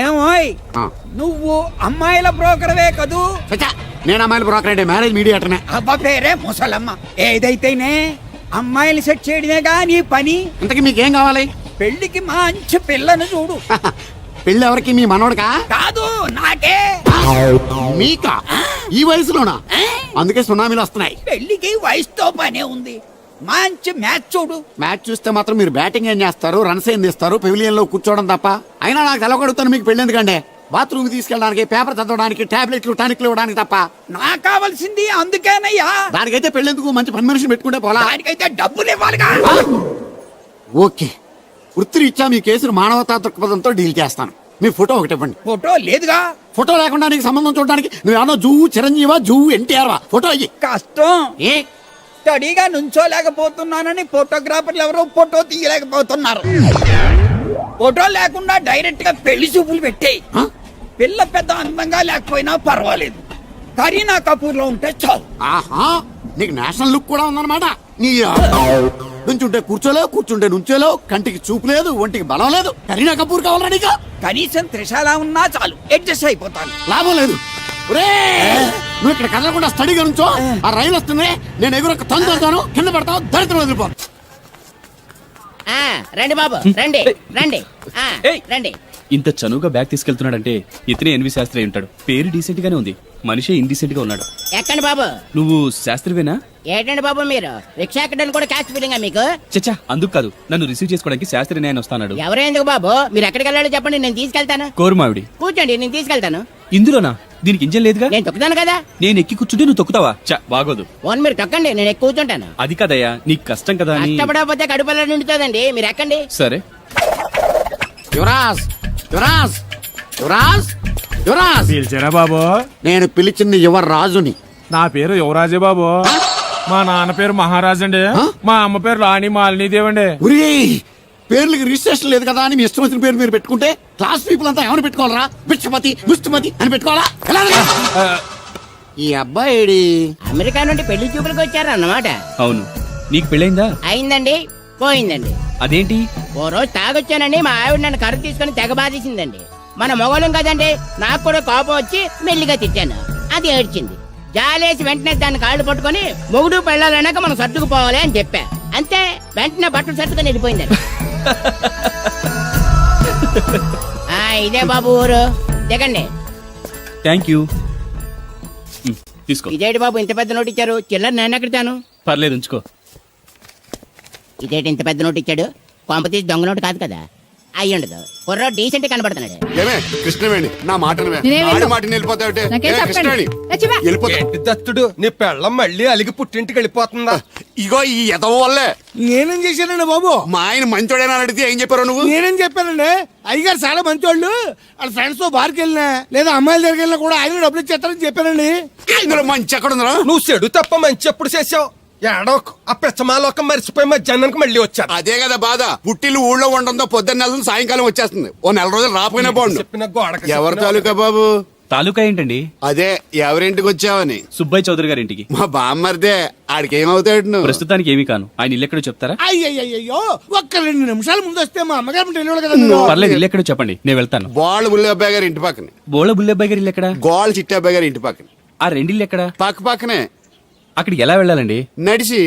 ఏమోయ్ నువ్వు అమ్మాయిల బ్రోకర్వే కదూ? నేను అమ్మాయిల బ్రోకర్ అంటే మ్యారేజ్ మీడియాటర్నే. అబ్బా పేరే ముసలమ్మ. ఏదైతేనే అమ్మాయిలు సెట్ చేయడమేగా నీ పని. ఇంతకీ మీకేం కావాలి? పెళ్లికి మంచి పిల్లను చూడు. పెళ్ళి ఎవరికి? మీ మనోడకా? కాదు, నాకే. మీకా? ఈ వయసులోనా? అందుకే సునామీలు వస్తున్నాయి. పెళ్లికి వయసుతో పనే ఉంది. మంచి మ్యాచ్ చూడు. మ్యాచ్ చూస్తే మాత్రం మీరు బ్యాటింగ్ ఏం చేస్తారు, రన్స్ ఏం తీస్తారు, పెవిలియన్ లో కూర్చోవడం తప్ప. అయినా నాకు తెలవగడుగుతాను మీకు పెళ్లి ఎందుకంటే బాత్రూమ్ తీసుకెళ్ళడానికి, పేపర్ చదవడానికి, టాబ్లెట్లు టానిక్లు ఇవ్వడానికి తప్ప. నాకు కావాల్సింది అందుకేనయ్యా. దానికైతే పెళ్ళెందుకు? మంచి పని మనిషిని పెట్టుకుంటే పోలా. దానికైతే డబ్బులు ఇవ్వాలిగా. ఓకే, వృత్తిరీత్యా మీ కేసును మానవతా దృక్పథంతో డీల్ చేస్తాను. మీ ఫోటో ఒకటి ఇవ్వండి. ఫోటో లేదుగా. ఫోటో లేకుండా నీకు సంబంధం చూడడానికి నువ్వేమో జూవు చిరంజీవా, జూవు ఎన్టీఆర్ ఫోటో అయ్యి. కష్టం. ఏ స్టడీగా నుంచోలేకపోతున్నానని ఫోటోగ్రాఫర్లు ఎవరో ఫోటో తీయలేకపోతున్నారు. ఫోటో లేకుండా డైరెక్ట్ గా పెళ్లి చూపులు పెట్టేయి. పిల్ల పెద్ద అందంగా లేకపోయినా పర్వాలేదు, కరీనా కపూర్ లో ఉంటే చాలు. ఆహా, నీకు నేషనల్ లుక్ కూడా ఉందన్నమాట. నీ నుంచుంటే కూర్చోలేవు, కూర్చుంటే నుంచోలేవు, కంటికి చూపు లేదు, ఒంటికి బలం లేదు. కరీనా కపూర్ కావాలా నీకు? కనీసం త్రిషాల ఉన్నా చాలు, అడ్జస్ట్ అయిపోతాను. లాభం లేదు. నువ్వు ఇక్కడ కదలకుండా స్టడీగా నుంచో. ఆ రైలు వస్తుంది, నేను ఎగురొక్క తొందరతాను, కింద పడతావు, దరిద్రం వదిలిపో. రండి బాబు, రండి రండి రండి. ఇంత చనువుగా బ్యాగ్ తీసుకెళ్తున్నాడంటే ఇతనే ఎన్వి శాస్త్రి అయి ఉంటాడు. పేరు డీసెంట్ గానే ఉంది, మనిషే ఇండీసెంట్ గా ఉన్నాడు. ఎక్కండి బాబు. నువ్వు శాస్త్రివేనా? ఏంటండి బాబు మీరు రిక్షా ఎక్కడానికి కూడా క్యాష్ ఫీలింగా మీకు? చచ్చా, అందుకు కాదు, నన్ను రిసీవ్ చేసుకోవడానికి శాస్త్రి నేను వస్తాడు. ఎవరెందుకు బాబు, మీరు ఎక్కడికి వెళ్ళాలో చెప్పండి, నేను తీసుకెళ్తాను. కోరుమావిడి. కూర్చోండి, నేను తీసుకెళ్తాను. ఇందులోనా? దీనికి ఇంజన్ లేదుగా. నేను తొక్కుతాను కదా. నేను ఎక్కి కూర్చుంటే నువ్వు తొక్కుతావా? చా, బాగోదు. ఓన్ మీరు తొక్కండి, నేను ఎక్కి కూర్చుంటాను. అది కదయ్యా, నీకు కష్టం కదా అని. కష్టపడకపోతే కడుపులో నిండుతుందండి, మీరు ఎక్కండి. సరే. యువరాజ్, యువరాజ్, యువరాజ్, యువరాజ్. పిలిచారా బాబు? నేను పిలిచింది యువరాజుని. నా పేరు యువరాజే బాబు. మా నాన్న పేరు మహారాజ్ అండి. మా అమ్మ పేరు రాణి మాలినీదేవి అండి. పేర్లకి రిజిస్ట్రేషన్ లేదు కదా అని మీ ఇష్టం వచ్చిన పేరు మీరు పెట్టుకుంటే క్లాస్ పీపుల్ అంతా ఏమని పెట్టుకోవాలరా? బిచ్చమతి, ముష్టిమతి అని పెట్టుకోవాలా? ఈ అబ్బాయి అమెరికా నుండి పెళ్లి చూపులకు వచ్చారన్నమాట. అవును. నీకు పెళ్ళైందా? అయిందండి, పోయిందండి. అదేంటి? ఓ రోజు తాగొచ్చానండి, మా ఆవిడ నన్ను కర్ర తీసుకుని తెగ బాధేసిందండి. మన మొగలం కదండి, నాకు కూడా కోపం వచ్చి మెల్లిగా తిట్టాను. అది ఏడ్చింది. జాలేసి వెంటనే దాన్ని కాళ్ళు పట్టుకొని మొగుడు పెళ్ళాలన్నాక మనం సర్దుకుపోవాలి అని చెప్పా. అంతే, వెంటనే బట్టలు సర్దుకొని వెళ్ళిపోయిందండి. ఇదే బాబు ఊరు, దిగండి. Thank you. తీసుకో. ఇదేంటి బాబు ఇంత పెద్ద నోటు ఇచ్చారు? చిల్లర నేను ఎక్కడతాను. పర్లేదు, ఉంచుకో. ఇదేంటి ఇంత పెద్ద నోటు ఇచ్చాడు? కొంప తీసి దొంగ నోటు కాదు కదా? అయ్యుండదు, కుర్ర డీసెంట్ కనబడుతున్నాడు. కృష్ణవేణి, నా మాట దత్తుడు, నీ పెళ్ళం మళ్ళీ అలిగి పుట్టింటికి వెళ్ళిపోతుందా? ఇగో ఈ ఎదవ వల్లే. నేనేం చేశానండి బాబు? మా ఆయన మంచోడేనా అడిగితే ఏం చెప్పారు నువ్వు? నేనేం చెప్పానండి? అయ్యగారు చాలా మంచోళ్ళు. వాళ్ళ ఫ్రెండ్స్ తో బార్కి వెళ్ళినా లేదా అమ్మాయిల దగ్గరికి వెళ్ళినా కూడా ఆయన డబ్బులు ఇచ్చేస్తారని చెప్పానండి. ఇందులో మంచి ఎక్కడ ఉందా? నువ్వు చెడు తప్ప మంచి ఎప్పుడు చేసావు? ఏడోకు ఆ పెచ్చమాలోకం మర్చిపోయి మధ్యాహ్నానికి మళ్ళీ వచ్చారు. అదే కదా బాధ. పుట్టిల్లు ఊళ్ళో ఉండడంతో పొద్దున్న నెల సాయంకాలం వచ్చేస్తుంది. ఓ నెల రోజులు రాపోయినా బాగుండు. చెప్పిన గోడకి ఎవరి తాలూకా బాబు? తాలూకా ఏంటండి? అదే ఎవరింటికి వచ్చావని. సుబ్బయ్య చౌదరి గారి ఇంటికి. మా బామ్మర్దే. ఆడికి ఏమవుతాడు నువ్వు? ప్రస్తుతానికి ఏమీ కాను. ఆయన ఇల్లు ఎక్కడో చెప్తారా? అయ్యో, ఒక్క 2 నిమిషాల ముందు వస్తే మా అమ్మగారు తెలియదు కదా. పర్లేదు, ఇల్లు ఎక్కడో చెప్పండి, నేను వెళ్తాను. బోళ్ళ బుల్లి అబ్బాయి గారి ఇంటి పక్కన. బోళ బుల్లెబ్బాయి గారి ఇల్లు ఎక్కడ? గోళ్ళ చిట్టి అబ్బాయి గారి ఇంటి పక్కన. ఆ రెండిల్లు ఎక్కడ? పక్క పక్కనే. అక్కడికి ఎలా వెళ్ళాలండి? నడిచి.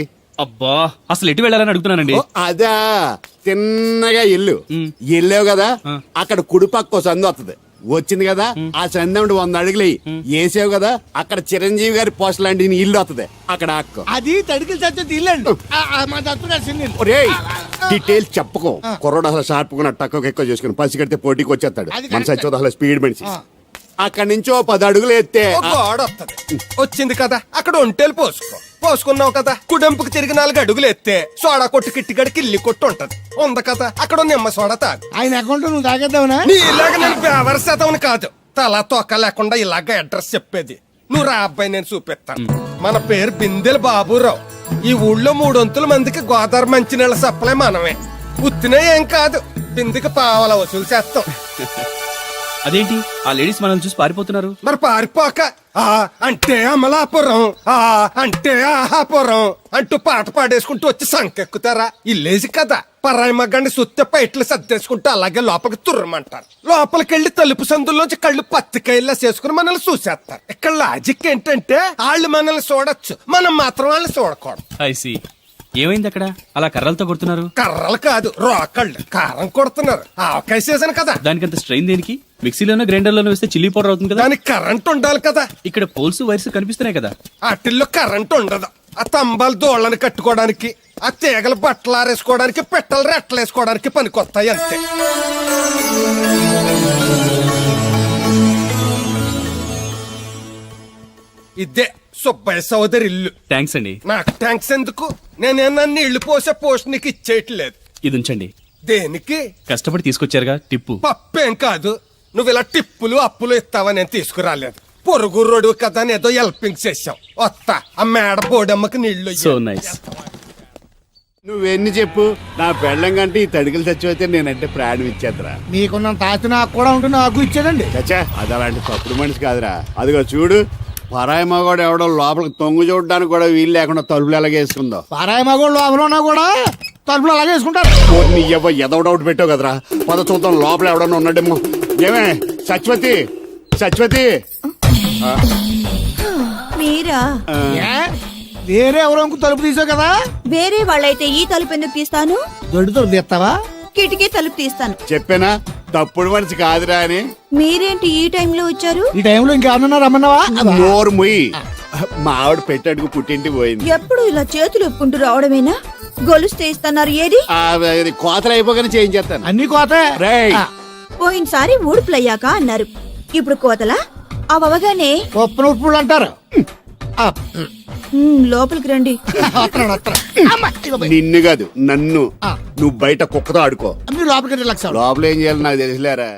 అబ్బా, అసలు ఎటు వెళ్ళాలని అడుగుతున్నానండి. అదా, తిన్నగా ఇల్లు వెళ్ళావు కదా, అక్కడ కుడి పక్క సందు వస్తుంది. వచ్చింది కదా, ఆ సందు 100 అడుగులు వేసావు కదా, అక్కడ చిరంజీవి గారి పోస్ట్ లాంటి ఇల్లు వస్తుంది. అక్కడ అక్క అది తడికి చచ్చేది ఇల్లండి. మా దత్తు డీటెయిల్స్ చెప్పుకో. కుర్రోడు అసలు షార్ప్ గా తక్కువ ఎక్కువ చేసుకుని పసి కడితే పోటీకి వచ్చేస్తాడు. మన సచ్చి అసలు స్పీడ్ మనిషి. అక్కడి నుంచి 10 అడుగులు ఎత్తే గోడ వస్తుంది. వచ్చింది కదా, అక్కడ ఒంటేలు పోసుకున్నావు కదా, కుడెంపుకి తిరిగి 4 అడుగులు ఎత్తే సోడా కొట్టు కిట్టిగడి కిల్లి కొట్టు ఉంటది. ఉంది కదా, అక్కడ నిమ్మ సోడా తాగు. ఆయన అకౌంట్ నువ్వు తాగేద్దావునా? నీ ఇలాగ నేను బేవర శాతం కాదు, తల తొక్క లేకుండా ఇలాగ అడ్రస్ చెప్పేది. నువ్వు రా అబ్బాయి, నేను చూపిస్తాను. మన పేరు బిందెల బాబురావు. ఈ ఊళ్ళో 300 మందికి గోదావరి మంచినీళ్ళ సప్లై మనమే. ఉత్తినే ఏం కాదు, బిందెకి పావల వసూలు చేస్తాం. అదేంటి, ఆ లేడీస్ మనల్ని చూసి పారిపోతున్నారు? మరి పారిపోక అంటే అమలాపురం, అంటే ఆహాపురం అంటూ పాట పాడేసుకుంటూ వచ్చి సంకెక్కుతారా? ఇల్లేసి కదా, పరాయి మగ్గాన్ని సుత్తే పైట్లు సర్దేసుకుంటే అలాగే లోపలికి తుర్రమంటారు. లోపలికి వెళ్ళి తలుపు సందుల్లోంచి కళ్ళు పత్తికాయల్లా చేసుకుని మనల్ని చూసేస్తారు. ఇక్కడ లాజిక్ ఏంటంటే వాళ్ళు మనల్ని చూడొచ్చు, మనం మాత్రం వాళ్ళని చూడకూడదు. ఐసి ఏమైంది అక్కడ అలా కర్రలతో కొడుతున్నారు? కర్రలు కాదు, రోకళ్ళు కారం కొడుతున్నారు. ఆవకాయ సీజన్ కదా, దానికంత స్ట్రెయిన్ దేనికి? మిక్సీలోనో గ్రైండర్లోనో వేస్తే చిల్లీ పౌడర్ అవుతుంది కదా. దానికి కరెంట్ ఉండాలి కదా. ఇక్కడ పోల్స్ వైర్స్ కనిపిస్తున్నాయి కదా. వాటిల్లో కరెంట్ ఉండదు. ఆ తంబాలు దోళ్ళని కట్టుకోవడానికి, ఆ తీగలు బట్టలు ఆరేసుకోవడానికి, పెట్టలు రెట్టలు వేసుకోవడానికి పనికొస్తాయి అంతే. ఇదే సుబ్బయ్య సోదరి ఇల్లు. థ్యాంక్స్ అండి. నాకు ట్యాంక్స్ ఎందుకు? నేనేనా నీళ్లు పోసే పోస్ట్ నీకు ఇచ్చేయట్లేదు. ఇది ఉంచండి. దేనికి? కష్టపడి తీసుకొచ్చారుగా టిప్పు. పప్పేం కాదు, నువ్వు ఇలా టిప్పులు అప్పులు ఇస్తావా, నేను తీసుకురాలేదు. పొరుగు రోడ్డు కదా అని ఏదో హెల్పింగ్ చేసావు. వస్తా ఆ మేడ బోడమ్మకి నీళ్లు సో నైస్. నువ్వెన్ని చెప్పు, నా పెళ్ళం కంటే ఈ తడికలు చచ్చిపోతే నేనంటే ప్రాణం ఇచ్చేద్దరా. మీకున్న తాత నాకు కూడా ఉంటే నాకు ఇచ్చేదండి. చచ్చా, అది అలాంటి తప్పుడు మనిషి కాదురా. అదిగో చూడు, పరాయి మగవాడు ఎవడో లోపలికి తొంగు చూడడానికి కూడా వీలు లేకుండా తలుపులు ఎలాగేసుకుందో. పారాయి మగోళ్ళు లోపల ఉన్నా కూడా తలుపులు అలాగే వేసుకుంటారు. నీ ఎవ ఎదవ డౌట్ పెట్టావు కదరా. పద చూద్దాం లోపల ఎవడన్నా ఉన్నాడేమో. ఏమే సత్యవతి, సత్యవతి. మీరా? ఏ? వేరే ఎవరో తలుపు తీసావు కదా. వేరే వాళ్ళైతే ఈ తలుపు ఎందుకు తీస్తాను? దొడ్డు తలుపు తీస్తావా? కిటికీ తలుపు తీస్తాను. చెప్పానా తప్పుడు మనిషి కాదురా అని. మీరేంటి ఈ టైంలో వచ్చారు? ఈ టైంలో ఇంకేమన్నా రమ్మన్నావా? నోరు ముయ్యి. మా ఆవిడ పెట్టడుకు పుట్టింటికి పోయింది. ఎప్పుడు ఇలా చేతులు ఒప్పుకుంటూ రావడమేనా? గొలుస్తే ఇస్తున్నారు ఏది? అది కోతలు అయిపోగానే చేయించేస్తాను. అన్ని కోతే. రేయ్, పోయినసారి ఊడుపులయ్యాక అన్నారు, ఇప్పుడు కోతలా? అవగానే ఉప్పు ఉప్పులు అంటారు. లోపలికి రండి. వస్తున్నాడు, వస్తున్నాడు. నిన్ను కాదు నన్ను. నువ్వు బయట కుక్కతో ఆడుకో. మీరు లోపలికి రిలాక్స్ అవ్వండి. లోపల ఏం చేయాలి నాకు తెలిసిలేరా.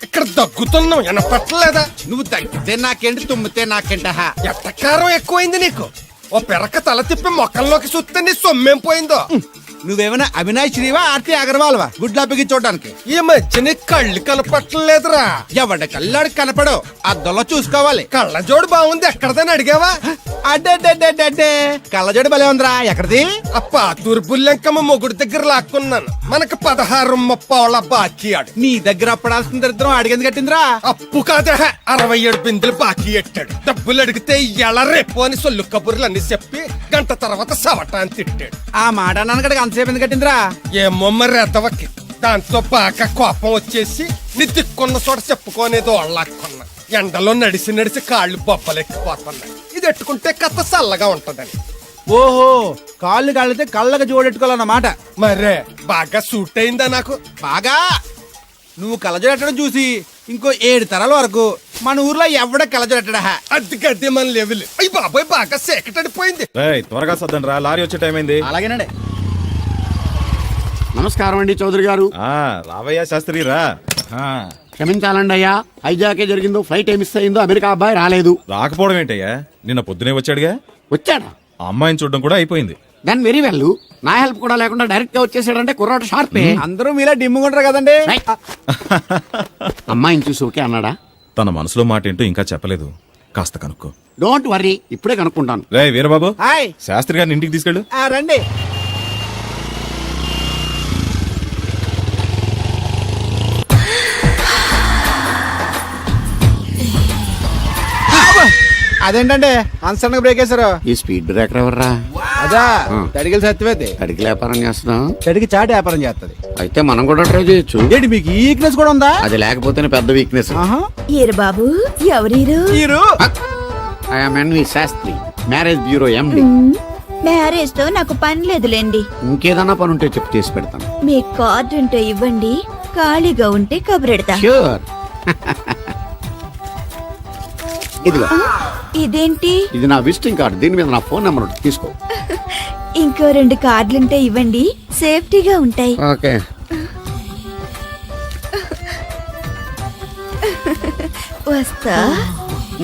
ఇక్కడ దగ్గుతున్నావు, వినపట్టలేదా? నువ్వు తగ్గితే నాకేంటి, తుమ్మితే నాకేంట. ఎట్టకారం ఎక్కువైంది నీకు. ఓ పెరక తల తిప్పి మొక్కల్లోకి చూస్తే నీ సొమ్మేం పోయిందో. నువ్వేమైనా అవినాష్ శ్రీవా, ఆర్తి అగర్వాల్వా గుడ్లా పిగి చూడడానికి? ఈ మధ్య నీ కళ్ళు కనపట్టలేదురా. ఎవడ కళ్ళాడు కనపడు, అద్దంలో చూసుకోవాలి. కళ్ళజోడు బాగుంది, ఎక్కడదని అడిగావా? అడ్డే కళ్ళజోడు భలే ఉందిరా. ఎక్కడిది? అప్ప తూర్పుల్లెంకమ్మ మొగుడు దగ్గర లాక్కున్నాను. మనకు 16 బాకీ ఆడు. నీ దగ్గర అప్పడాల్సిన దరిద్రం అడిగింది కట్టిందిరా. అప్పు కాదా, 67 బిందులు బాకీ ఎట్టాడు. డబ్బులు అడిగితే ఎలా రేపు అని సొల్లు కబుర్లు అన్ని చెప్పి గంట తర్వాత సవటాన్ని తిట్టాడు. ఆ మాట నాన్నగడికి అంతసేపు ఎందుకు కట్టిందిరా? ఏమో మరి ఎద్దవకి. దాంతో బాగా కోపం వచ్చేసి నీ దిక్కున్న చోట చెప్పుకోనేది వాళ్ళకున్నా. ఎండలో నడిచి నడిచి కాళ్ళు బొబ్బలెక్కిపోతున్నాయి. ఇది ఎట్టుకుంటే కథ చల్లగా ఉంటదని. ఓహో, కాళ్ళు కాళ్ళతే కళ్ళగా జోడెట్టుకోవాలన్నమాట. మరే బాగా సూట్ అయిందా నాకు? బాగా. నువ్వు కళ్ళజోడెట్టడం చూసి ఇంకో 7 తరాల వరకు మన ఊర్లో ఎవడ కళ్ళజోడెట్టడా. అది గడ్డి మన లెవెల్. అయ్యి బాబాయ్ బాగా సేకటడిపోయింది. త్వరగా సర్దండి రా, లారీ వచ్చే టైం అయింది. అలాగేనండి. నమస్కారం అండి చౌదరి గారు. రావయ్యా శాస్త్రి రా. క్షమించాలండి అయ్యా, హైజాకే జరిగిందో, ఫ్లైట్ ఏమి మిస్ అయిందో, అమెరికా అబ్బాయి రాలేదు. రాకపోవడం ఏంటయ్యా, నిన్న పొద్దునే వచ్చాడుగా. వచ్చాడా? ఆ అమ్మాయిని చూడడం కూడా అయిపోయింది. దాని వెరీ వెల్. నా హెల్ప్ కూడా లేకుండా డైరెక్ట్ గా వచ్చేసాడంటే కుర్రాడు షార్పే. అందరూ మీలా డిమ్ముకుంటారు కదండి. అమ్మాయిని చూసి ఓకే అన్నాడా? తన మనసులో మాట ఏంటో ఇంకా చెప్పలేదు, కాస్త కనుక్కో. డోంట్ వర్రీ, ఇప్పుడే కనుక్కుంటాను. రే వీరబాబు, హాయ్. శాస్త్రి గారిని ఇంటికి తీసుకెళ్ళు. రండి. అదేంటంటే అన్సడన్ గా బ్రేక్ వేశారు? ఈ స్పీడ్ బ్రేకర్ ఎవర్రా? అదా తడిగిలి సత్యవేది. అడిగి వ్యాపారం చేస్తున్నాం. తడికి చాటి వ్యాపారం చేస్తది. అయితే మనం కూడా ట్రై చేయొచ్చు. ఏంటి మీకు ఈ వీక్నెస్ కూడా ఉందా? అది లేకపోతేనే పెద్ద వీక్నెస్. ఏరు బాబు, ఎవరీరు? మీరు I'm N V Sastri, marriage bureau MD. Marriage తో నాకు పని లేదులేండి. ఇంకేదన్నా పని ఉంటే చెప్పు, చేసి పెడతాను. మీ కార్డు ఉంటే ఇవ్వండి, ఖాళీగా ఉంటే కబురెడతా. ష్యూర్. ఇదిగో, ఇదేంటి? ఇది నా విజిటింగ్ కార్డు. దీని మీద నా ఫోన్ నెంబర్ ఉంటుంది, తీసుకో. ఇంకో 2 కార్డులుంటే ఇవ్వండి, సేఫ్టీగా ఉంటాయి. ఓకే. వస్తా.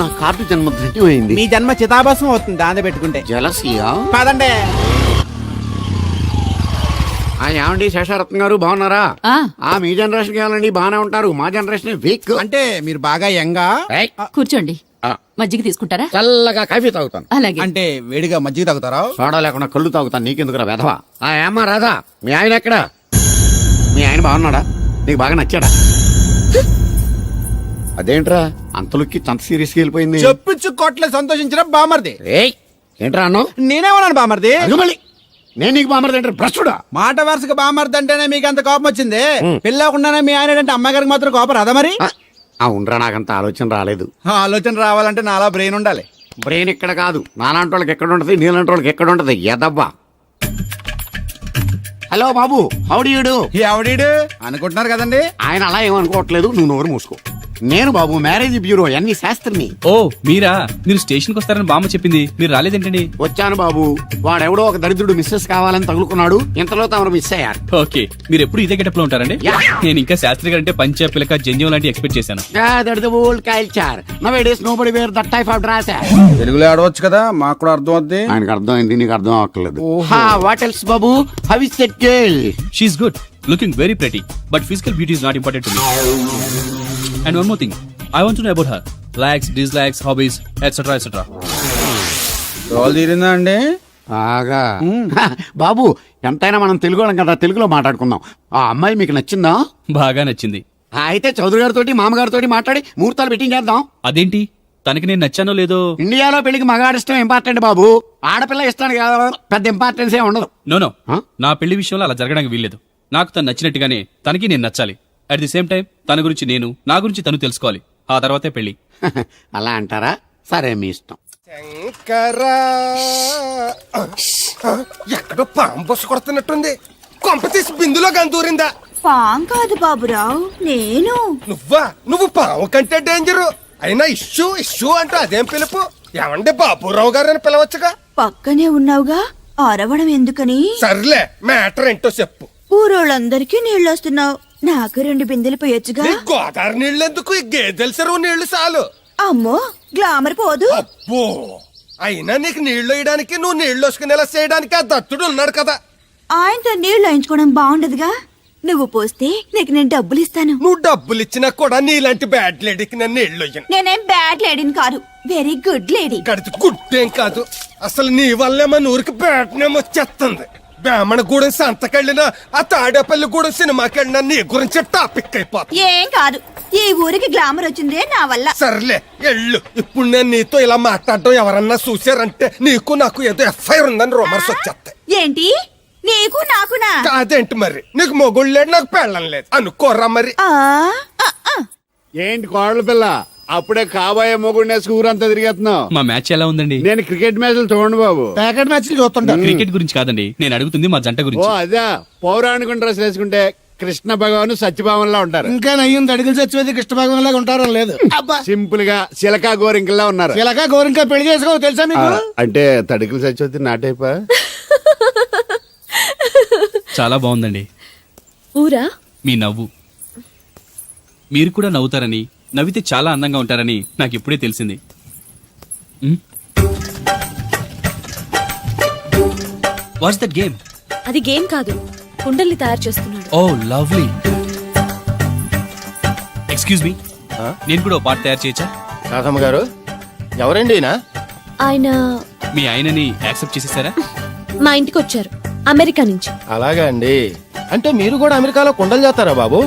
నా కార్డు జన్మ ధన్యమైంది. మీ జన్మ చితాభాసం అవుతుంది దాన్ని పెట్టుకుంటే. జలసియా? కాదండి. ఏమండి శేషారత్న గారు, బాగున్నారా? మీ జనరేషన్ కావాలండి, బాగానే ఉంటారు. మా జనరేషన్ వీక్. అంటే మీరు బాగా యంగా. కూర్చోండి. మజ్జిగ తీసుకుంటారా? చల్లగా కాఫీ తాగుతాను. అలాగే. అంటే వేడిగా మజ్జిగ తాగుతారా? సోడా లేకుండా కళ్ళు తాగుతాను. నీకెందుకురా వెధవా? ఏమ్మా రాధా, మీ ఆయన ఎక్కడా? మీ ఆయన బాగున్నాడా? నీకు బాగా నచ్చాడా? అదేంట్రా అంతలోకి అంత సీరియస్గా వెళ్ళిపోయింది? చెప్పుచ్చు కొట్లే సంతోషించిన బామర్ది. ఏయ్ ఏంట్రా అన్నావు? నేనేమన్నాను బామర్ది? అదిగో మళ్ళీ నేను నీకు బామర్ది ఏంట్రా భ్రష్టుడా? మాట వరుసగా బామర్ది అంటేనే మీకు అంత కోపం వచ్చింది. పెళ్ళకుండానే మీ ఆయన అంటే అమ్మగారికి మాత్రం కోపం రాదా మరి? అవునరా, నాకంత ఆలోచన రాలేదు. ఆలోచన రావాలంటే నాలా బ్రెయిన్ ఉండాలి. బ్రెయిన్ ఇక్కడ కాదు, నాలాంటి వాళ్ళకి ఎక్కడ ఉంటది, నీలాంటి వాళ్ళకి ఎక్కడ ఉంటది ఎదవ్వా. హలో బాబు, హౌడీ యూడు? ఎవడీడు అనుకుంటున్నారు కదండి. ఆయన అలా ఏమనుకోవట్లేదు, నువ్వు నోరు మూసుకో. నేను బాబు మ్యారేజ్ బ్యూరో ఎన్ని శాస్త్రిని. ఓ మీరా? మీరు స్టేషన్కి వస్తారని బామ్మ చెప్పింది, మీరు రాలేదేంటండి? వచ్చాను బాబు, వాడెవడో ఒక దరిద్రుడు మిస్సెస్ కావాలని తగులుకున్నాడు, ఇంతలో తమరు మిస్ అయ్యారు. ఓకే, మీరు ఎప్పుడు ఇదే గెటప్ లో ఉంటారండి? యా. నేను ఇంకా శాస్త్రి గారు అంటే పంచ పిలక జంజం లాంటి ఎక్స్పెక్ట్ చేశాను. Old culture nowadays nobody wear that type of dress. తెలుగులో ఆడవచ్చు కదా, మాకు కూడా అర్థం అవుద్ది. ఆయనకు అర్థమైంది, నీకు అర్థం అవ్వట్లేదు. వాట్ ఎల్స్ బాబు, how is that girl? She is good, looking very pretty, but physical beauty is not important to me. And one more thing, I want to know about her. Likes, dislikes, hobbies, etc. etc. Role తీరిందా అండి? బాగా బాబు, ఎంతైనా మనం తెలుగు వాళ్ళం కదా, తెలుగులో మాట్లాడుకుందాం. ఆ అమ్మాయి మీకు నచ్చిందా? బాగా నచ్చింది. అయితే చౌదరి గారితో మామగారితో మాట్లాడి ముహూర్తాలు పెట్టించేద్దాం. అదేంటి, తనకి నేను నచ్చానో లేదో? ఇండియాలో పెళ్లికి మగాడి ఇష్టం ఇంపార్టెంట్ బాబు, ఆడపిల్ల ఇష్టానికి పెద్ద ఇంపార్టెన్స్ ఏ ఉండదు. నో నా పెళ్లి విషయంలో అలా జరగడానికి వీల్లేదు. నాకు తను నచ్చినట్టుగానే తనకి నేను నచ్చాలి. అట్ ది సేమ్ టైం తన గురించి నేను, నా గురించి తను తెలుసుకోవాలి. ఆ తర్వాతే పెళ్లి. అలా అంటారా? సరే, మీ ఇష్టం. శంకరా, ఎక్కడో పాము బొస్స కొడుతున్నట్టుంది. కొంప తీసి బిందులో గందూరిందా? పాం కాదు బాబురావు, నేను. నువ్వు పాము కంటే డేంజరు. అయినా ఇష్యూ ఇష్యూ అంటూ అదేం పిలుపు? ఏమండి బాబురావు గారు అని పిలవచ్చుగా. పక్కనే ఉన్నావుగా, అరవడం ఎందుకని? సర్లే, మ్యాటర్ ఏంటో చెప్పు. ఊరోళ్ళందరికీ నీళ్ళు వస్తున్నావు, నాకు 2 బిందెలు పోయొచ్చుగా. నీ గోదావరి నీళ్ళెందుకు? ఈ గేదెల చెరువు నీళ్లు చాలు. అమ్మో, గ్లామర్ పోదు. అబ్బో, అయినా నీకు నీళ్లు వేయడానికి, నువ్వు నీళ్లు వసుకునేలా చేయడానికి ఆ దత్తుడు ఉన్నాడు కదా. ఆయనతో నీళ్లు వేయించుకోవడం బాగుండదుగా. నువ్వు పోస్తే నీకు నేను డబ్బులు ఇస్తాను. నువ్వు డబ్బులు ఇచ్చినా కూడా నీలాంటి బ్యాడ్ లేడీకి నేను నీళ్లు వేయను. నేనేం బ్యాడ్ లేడీని కాదు, వెరీ గుడ్ లేడీ. గడిచి గుడ్డేం కాదు. అసలు నీ వల్లే మన ఊరికి బ్యాడ్ నేమ్ వచ్చేస్తుంది. బ్రాహ్మణగూడెం సంతకెళ్ళినా, ఆ తాడేపల్లిగూడెం సినిమాకెళ్ళినా నీ గురించి టాపిక్ అయిపోతుంది. ఏం కాదు, ఈ ఊరికి గ్లామర్ వచ్చిందే నా వల్ల. సర్లే ఎళ్ళు. ఇప్పుడు నేను నీతో ఇలా మాట్లాడడం ఎవరన్నా చూసారంటే నీకు నాకు ఏదో ఎఫ్ఐఆర్ ఉందని రూమర్స్ వచ్చేస్తాయి. ఏంటి, నీకు నాకునా? కాదేంటి మరి? నీకు మొగుడు లేడు, నాకు పెళ్ళం లేదు అనుకోరా మరి. ఏంటి కోడల పిల్ల, అప్పుడే కాబోయే మొగుడినేసి ఊరంతా తిరిగేస్తున్నావు? మా మ్యాచ్ ఎలా ఉందండి? నేను క్రికెట్ మ్యాచ్లు చూడండి బాబు. ప్యాకెట్ మ్యాచ్లు చూస్తుంటా. క్రికెట్ గురించి కాదండి నేను అడుగుతుంది, మా జంట ఓ గురించి. అదే, పౌరాణిక డ్రెస్ వేసుకుంటే కృష్ణ భగవాన్ సత్యభావంలా ఉంటారు. ఇంకా నయ్యం అడుగులు చచ్చిపోతే కృష్ణ భాగం లాగా ఉంటారో లేదు. అబ్బా, సింపుల్ గా చిలకా గోరింకల్లా ఉన్నారు. ఇలాగా గోరింకా పెళ్లి చేసుకో తెలుసా మీకు? అంటే తడికలు చచ్చిపోతే నాటైపా. చాలా బాగుందండి. ఊరా? మీ నవ్వు. మీరు కూడా నవ్వుతారని, నవ్వితే చాలా అందంగా ఉంటారని నాకు ఇప్పుడే తెలిసింది. What's that game? అది గేమ్ కాదు, కుండల్ని తయారు చేస్తున్నాడు. Oh lovely. ఎక్స్క్యూజ్ మీ, నేను కూడా ఓ పాట తయారు చేయొచ్చా? రాధమ్మ గారు, ఎవరండి ఈయన? ఆయన మీ ఆయనని యాక్సెప్ట్ చేసేసారా? మా ఇంటికి వచ్చారు, అమెరికా నుంచి. అలాగా అండి. అంటే మీరు కూడా అమెరికాలో కొండలు చేస్తారా బాబు?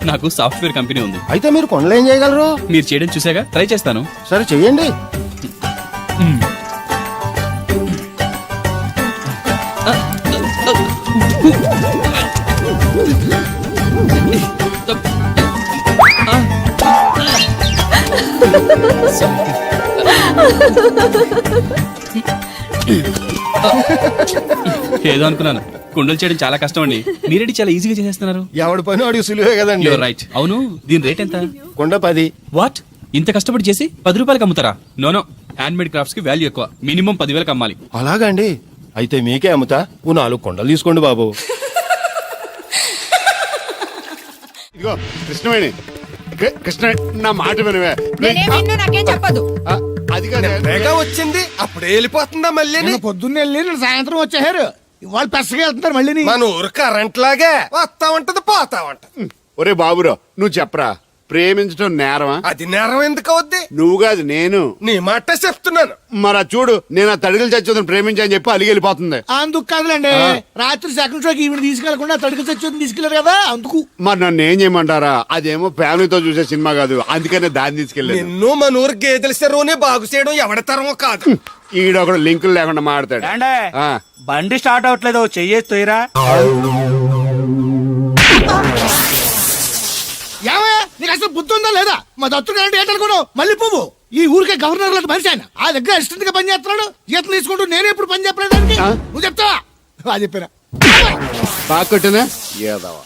నాకు సాఫ్ట్వేర్ కంపెనీ ఉంది. అయితే మీరు కొండలు ఏం చేయగలరు? మీరు చేయడం చూసాగా, ట్రై చేస్తాను. సరే చెయ్యండి. ఏదో అనుకున్నాను. కుండలు చేయడం చాలా కష్టం అండి, మీరేంటి చాలా ఈజీగా చేసేస్తున్నారు. ఎవడి పని వాడికి సులువే కదండి. You're right. అవును, దీని రేట్ ఎంత? కొండ 10. వాట్, ఇంత కష్టపడి చేసి 10 రూపాయలకి అమ్ముతారా? నోనో, హ్యాండ్ మేడ్ క్రాఫ్ట్స్ కి వాల్యూ ఎక్కువ, మినిమం 10,000కి అమ్మాలి. అలాగా అండి, అయితే మీకే అమ్ముతా. ఓ 4 కొండలు తీసుకోండి బాబు. ఇదిగో కృష్ణవేణి, కృష్ణ నా మాట వినవే. నాకేం చెప్పదు. అది కాదు, వేగా వచ్చింది అప్పుడే వెళ్ళిపోతుందా మళ్ళీ? పొద్దున్నే వెళ్ళి నేను సాయంత్రం వచ్చారు. ఇవాళ పెసగా వెళ్తున్నారు మళ్ళీ. మన ఊరు కరెంట్ లాగే వస్తా ఉంటది, పోతా ఉంటది. ఒరే బాబురా, నువ్వు చెప్పరా. ప్రేమించడం నేరమా? అది నేరం ఎందుకు అవుద్ది? నువ్వు కాదు నేను. నీ మాట చెప్తున్నాను. మరి చూడు, నేను ఆ తడికలు చచ్చేదని ప్రేమించని చెప్పి అలిగి వెళ్ళిపోతుంది. అందుకు కాదులేండి, రాత్రి సెకండ్ షోకి ఈవిడ తీసుకెళ్లకుండా తడికి చచ్చి తీసుకెళ్లారు కదా అందుకు. మరి నన్ను ఏం చేయమంటారా? అదేమో ఫ్యామిలీతో చూసే సినిమా కాదు, అందుకనే దాన్ని తీసుకెళ్ళాను. నిన్ను మన ఊరు గేదెల చెరువుని బాగు చేయడం ఎవరి తరమో కాదు. ఈడొకడు లింకులు లేకుండా మాడతాడు. ఆ. బండి స్టార్ట్ అవట్లేదు, చెయ్యేస్తోయిరా. ఏమయ్యా నీకు అసలు బుద్ధి ఉందా లేదా? మా దత్తుడు అంటే ఏంటనుకున్నావు? మళ్ళీ పువ్వు ఈ ఊరికే గవర్నర్ లాంటి మనిషి ఆయన. ఆ దగ్గర అసిస్టెంట్ గా పని చేస్తున్నాడు, జీతం తీసుకుంటూ నేను ఎప్పుడు పని చెప్పలేదానికి. నువ్వు చెప్తావా? అది చెప్పినా బాగా కొట్టినా ఏదవా.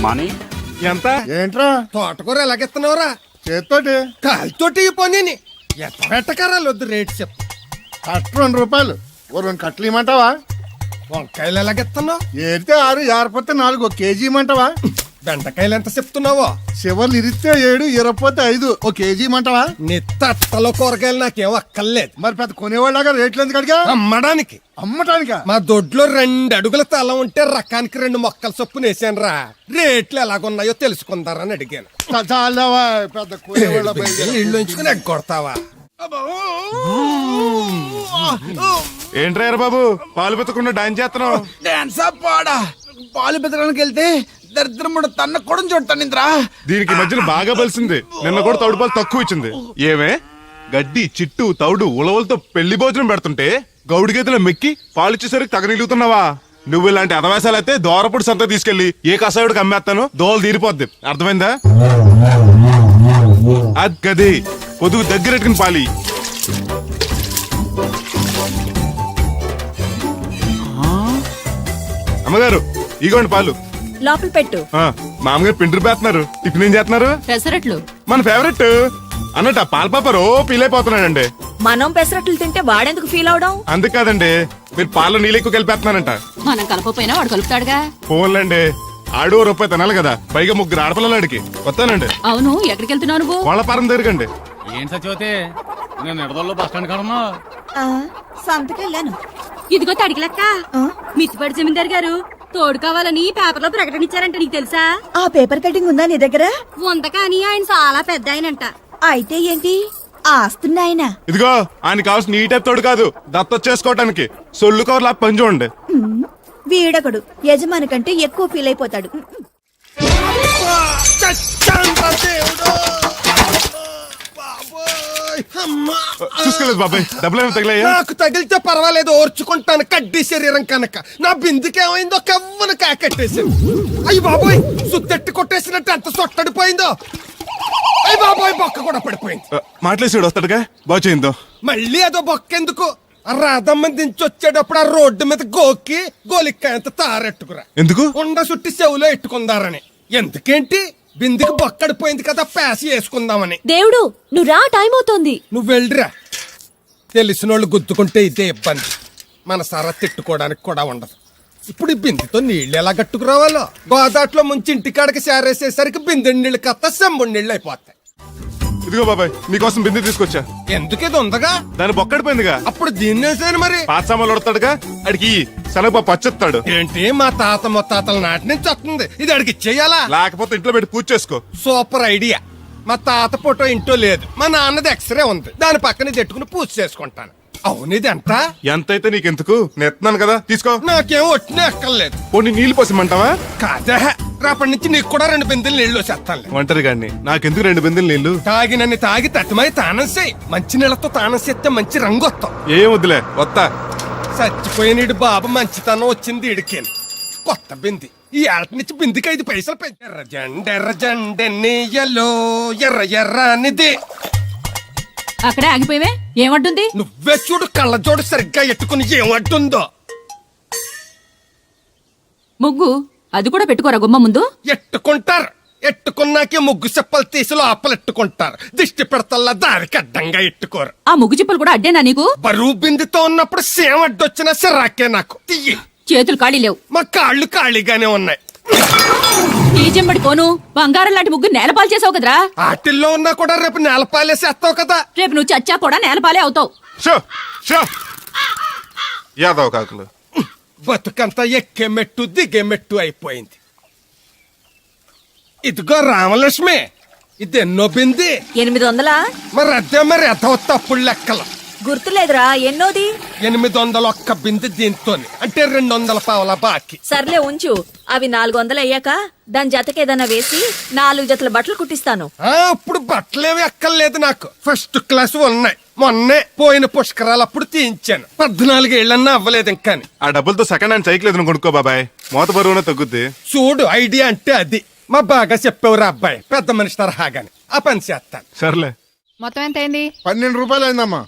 మనీ ఎంత? ఏంట్రా తోటకూర ఎలాగెత్తున్నావురా? చేత్తోటి కాలితోటి ఈ పని ఎంత పెట్టకరాలు వద్దు, రేటు చెప్పు. కట్ట 2 రూపాయలు, ఓ 2 కట్టలు ఇమ్మంటావా? వంకాయలు ఎలాగెత్తున్నావు? ఏడితే 6, ఏరపోతే 4, 1 కేజీ ఇమ్మంటావా? బెండకాయలు ఎంత చెప్తున్నావో? చివర్లు ఇరిస్తే 7, ఇరపోతే 5, 1 కేజీ ఇమ్మంటావా? నీ తట్టలో కూరగాయలు నాకేం అక్కర్లేదు. మరి పెద్ద కొనేవాళ్ళగా రేట్లు ఎందుకు అడిగా? అమ్మడానికి. అమ్మటానికా? మా దొడ్లో 2 అడుగుల తల ఉంటే రకానికి 2 మొక్కల చొప్పున వేసాను రా. రేట్లు ఎలాగున్నాయో తెలుసుకుందారని అడిగాను. చాలావా పెద్ద కొనేవాళ్ళ ఇళ్ళు ఉంచుకుని ఎగ్గొడతావా? ఏంట్రా బాబు పాలు పెత్తకుండా డాన్స్ చేస్తున్నావు? డాన్సా పాడా? పాలు పెతడానికి వెళ్తే దరిద్రముడు తన్న కూడా చూడతాను ఇంద్రా. దీనికి మధ్యన బాగా బలిసింది. నిన్న కూడా తౌడు పాలు తక్కువ ఇచ్చింది. ఏమే గడ్డి చిట్టు తౌడు ఉలవలతో పెళ్లి భోజనం పెడుతుంటే గౌడి గేదెల మెక్కి పాలిచ్చేసరికి తగనిలుగుతున్నావా? నువ్వు ఇలాంటి అదవేశాలైతే దోరపుడు సంత తీసుకెళ్లి ఏ కసాయుడికి అమ్మేస్తాను, దోలు తీరిపోద్ది. అర్థమైందా? అది గది పొదుగు దగ్గరెట్టుకుని పాలి. అమ్మగారు ఇగోండి పాలు. లోపల పెట్టు. మామగారు పిండి పేస్తున్నారు. టిఫిన్ ఏం చేస్తున్నారు? పెసరట్లు. మన ఫేవరెట్ అన్నట్టు పాల పాప రో ఫీల్ అయిపోతున్నాడండి. మనం పెసరట్లు తింటే వాడెందుకు ఫీల్ అవడం? అందుకు కాదండి, మీరు పాలలో నీళ్ళు ఎక్కువ కలిపేస్తున్నారంట. మనం కలపపోయినా వాడు కలుపుతాడుగా. ఫోన్లండి, ఆడు రూపాయి తినాలి కదా, పైగా 3 ఆడపిల్లలు అడిగి వస్తానండి. అవును, ఎక్కడికి వెళ్తున్నావు నువ్వు? కోళ్ళపారం దగ్గరకండి. ఏంటి సచివతే నేను నిడదల్లో బస్ స్టాండ్ కాడన్నా సంతకెళ్ళాను. ఇదిగో తడికిలక్క, మిత్తిపడి జమీందార్ గారు తోడు కావాలని పేపర్ లో ప్రకటన ఇచ్చారంట, నీకు తెలుసా? ఆ పేపర్ కటింగ్ ఉందా నీ దగ్గర? ఉంద కానీ ఆయన చాలా పెద్ద ఆయనంట. అయితే ఏంటి ఆస్తున్నాయన? ఇదిగో ఆయన కావాల్సిన ఈ టైప్ తోడు కాదు, దత్తొచ్చేసుకోవటానికి సొల్లు కవర్లా పని చూడండి. వీడకడు యజమాని కంటే ఎక్కువ ఫీల్ అయిపోతాడు. చూసుకోలేదు బాబాయ్, డబ్బులు ఏమైనా తగిలాయా? నాకు తగిలితే పర్వాలేదు, ఓర్చుకుంటాను. కడ్డీ శరీరం కనుక నా బిందుకేమైందో కవ్వను కాకెట్టేసింది. అయ్యి బాబోయ్, సుత్తెట్టి కొట్టేసినట్టు ఎంత సొట్టడిపోయిందో. అయ్యి బాబోయ్, బొక్క కూడా పడిపోయింది. మాట్లాడేసాడు వస్తాడుగా, బాగు చేయిందో. మళ్ళీ అదో బొక్కెందుకు? రాధమ్మ దించి వచ్చేటప్పుడు ఆ రోడ్డు మీద గోకి గోలిక్కాయంత తారెట్టుకురా. ఎందుకు? ఉండ చుట్టి చెవులో ఎట్టుకుందారని. ఎందుకేంటి? బిందుకి బొక్కడిపోయింది కదా, పేసి వేసుకుందామని. దేవుడు నువ్వు రా, టైం అవుతోంది. నువ్వు వెళ్ళిరా. తెలిసినోళ్ళు గుద్దుకుంటే ఇదే ఇబ్బంది. మన సర తిట్టుకోవడానికి కూడా ఉండదు. ఇప్పుడు ఈ బిందెతో నీళ్ళు ఎలా కట్టుకురావాలో. గోదాట్లో ముంచి ఇంటికాడకి సేరేసేసరికి బిందె నీళ్ళు కత్త సెంబుడి నీళ్ళు అయిపోతాయి. ఇదిగో బాబాయ్, నీకోసం బిందె తీసుకొచ్చా. ఎందుకేది ఉందగా? దాని బొక్కడిపోయిందిగా. అప్పుడు దీన్ని వేసాను మరి. పాత సామాన్లు వడతాడుగా, అడిగి శనగపప్పు పచ్చెత్తాడు. ఏంటి మా తాత ముత్తాతల నాటి నుంచి వస్తుంది, ఇది అడిగి ఇచ్చేయాలా? లేకపోతే ఇంట్లో పెట్టి పూజ చేసుకో. Super idea. మా తాత ఫోటో ఇంట్లో లేదు, మా నాన్నది ఎక్స్రే ఉంది, దాని పక్కన తెట్టుకుని పూజ చేసుకుంటాను. అవును, ఇది ఎంత? ఎంతైతే నీకెందుకు, నెత్తున్నాను కదా, తీసుకో. నాకేం ఒట్టినే ఎక్కర్లేదు. పోనీ నీళ్ళు పోసిమంటావా? కాదా, రేపటి నుంచి నీకు కూడా 2 బిందెలు నీళ్ళు వచ్చేస్తాను. ఒంటరి గాడిని, నాకెందుకు 2 బిందెలు నీళ్లు? తాగినన్ని తాగి తట్టుమై తానం చేయి. మంచి నీళ్ళతో తానం చేస్తే మంచి రంగు వస్తాం. ఏం వద్దులే, వస్తా. చచ్చిపోయినీడు బాబు మంచితనం వచ్చింది ఇడికేను. కొత్త బింది ఈ ఏట నుంచి బిందికి 5 పైసలు పెంచి. ఎర్ర జెండెన్నీయలో ఎర్ర ఎర్రనిది. అక్కడే ఆగిపోయావే, ఏమంటుంది? నువ్వే చూడు, కళ్ళజోడు సరిగ్గా ఎట్టుకుని ఏమంటుందో. ముగ్గు అది కూడా పెట్టుకోరా గుమ్మ ముందు. ఎట్టుకుంటారు, ఎట్టుకున్నాకే ముగ్గు చెప్పలు తీసి లోపలెట్టుకుంటారు. దిష్టి పెడతల్లా దారికి అడ్డంగా ఎట్టుకోరు. ఆ ముగ్గు చిప్పలు కూడా అడ్డేనా నీకు? బరువు బిందుతో ఉన్నప్పుడు సేమ్ అడ్డొచ్చినా సిరాకే నాకు. తీయి. చేతులు ఖాళీ లేవు. మా కాళ్ళు ఖాళీగానే ఉన్నాయి. ఈ చెంబడి పోను బంగారం లాంటి ముగ్గురు నేలపాలు చేసావు కదరా. ఆటిల్లో ఉన్నా కూడా రేపు నేలపాలేసేస్తావు కదా. రేపు నువ్వు చచ్చా కూడా నేలపాలే అవుతావు. షో షో యాదవ్ కాకులు. బతుకంతా ఎక్కే మెట్టు దిగే మెట్టు అయిపోయింది. ఇదిగో రామలక్ష్మి, ఇది ఎన్నో బింది? 800. మరి అదే మరి ఎదవ తప్పుడు లెక్కలు. గుర్తులేదురా ఎన్నోది. 801 బింది దీంతో అంటే 200 పావలా బాకీ. సర్లే ఉంచు, అవి 400 అయ్యాక దాని జతకేదన్నా వేసి 4 జతల బట్టలు కుట్టిస్తాను. ఇప్పుడు బట్టలేవి ఎక్కర్లేదు నాకు. ఫస్ట్ క్లాస్ ఉన్నాయి. మొన్నే పోయిన పుష్కరాలు అప్పుడు తీయించాను. 14 ఏళ్ళన్నా అవ్వలేదు ఇంకా. ఆ డబ్బులతో సెకండ్ హ్యాండ్ సైకిల్ ఏదైనా కొనుక్కో బాబాయ్, మోత బరువునే తగ్గుద్ది. చూడు, ఐడియా అంటే అది. మా బాగా చెప్పేవారు అబ్బాయి, పెద్ద మనిషి తరహాగాని. ఆ పని చేస్తాను. సర్లే. మొత్తం ఎంత అయింది? 12 రూపాయలు అయిందమ్మా.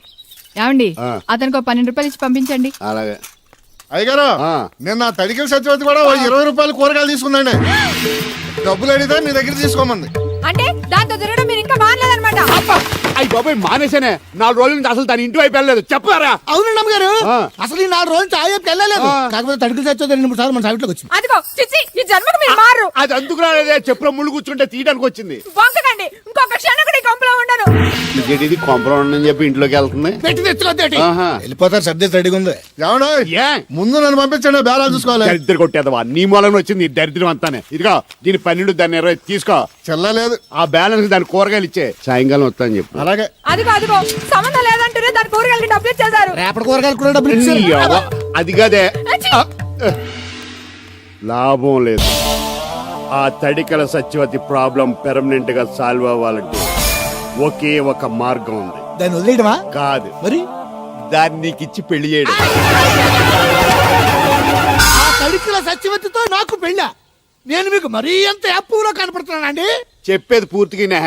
ఏమండి, అతనికి 12 రూపాయలు ఇచ్చి పంపించండి. అలాగే అయ్యగారు, నిన్న తడికల సత్యవతి కూడా 20 రూపాయలు కూరగాయలు తీసుకుందండి. డబ్బులు అడిగితే నీ దగ్గర తీసుకోమంది. అంటే దాంతో తిరగడం మీరు ఇంకా మారలేదన్నమాట. అయ్యి బాబాయ్ మానేసానే. 4 రోజుల నుంచి అసలు తన ఇంటి వైపు వెళ్ళలేదు. చెప్పారా? అవునండి అమ్మగారు, అసలు ఈ 4 రోజులు చాయ్ వెళ్ళలేదు. కాకపోతే తడికల సత్యవతి 2-3 సార్లు మన సైట్లోకి వచ్చింది. అదిగో చిచ్చి, ఈ జన్మకు మీరు మారు. అది అందుకు రాలేదే, చెప్పులో ముళ్ళు కూర్చుంటే తీయడానికి వచ్చింది. బొంకకండి, ఇంకొక క్షణం కూడా ఈ కొంపలో ఉండను. ఇది కొంపలో ఉండని చెప్పి ఇంట్లోకి వెళ్తుంది. పెట్టి తెచ్చుకోద్దేటి, ఆహా. వెళ్ళిపోతారు. సర్ది రెడీగా ఉంది. ఏమన్నా ఏ ముందు నన్ను పంపించండి, బేరాలు చూసుకోవాలి. దరిద్ర కొట్టేదవా, నీ మూలంగా వచ్చింది ఈ దరిద్రం అంతానే. ఇదిగో దీని 12, దాన్ని 20 తీసుకో. చెల్లలేదు. ఆ బ్యాలెన్స్ దాని కూరగాయలు ఇచ్చే, సాయంకాలం వస్తాను చెప్పు. అలాగే. అదిగో సంబంధం లేదంటూనే దాని కూరగాయలకి డబ్బులు ఇచ్చేశారు. రేపటి కూరగాయలు కూడా డబ్బులు నీ ఇచ్చారు. అవ్వ, అది కదే లాభం లేదు. ఆ తడికల సత్యవతి ప్రాబ్లం పెర్మనెంట్ గా సాల్వ్ అవ్వాలంటే ఒకే ఒక మార్గం ఉంది. దాన్ని వదిలేయడమా? కాదు, మరి దాన్ని నీకిచ్చి పెళ్లి చేయడం. ఆ తడికల సత్యవతితో నాకు పెళ్ళా? నేను మీకు మరీ ఎంత యాప్లో కనపడుతున్నానండి? చెప్పేది పూర్తిగా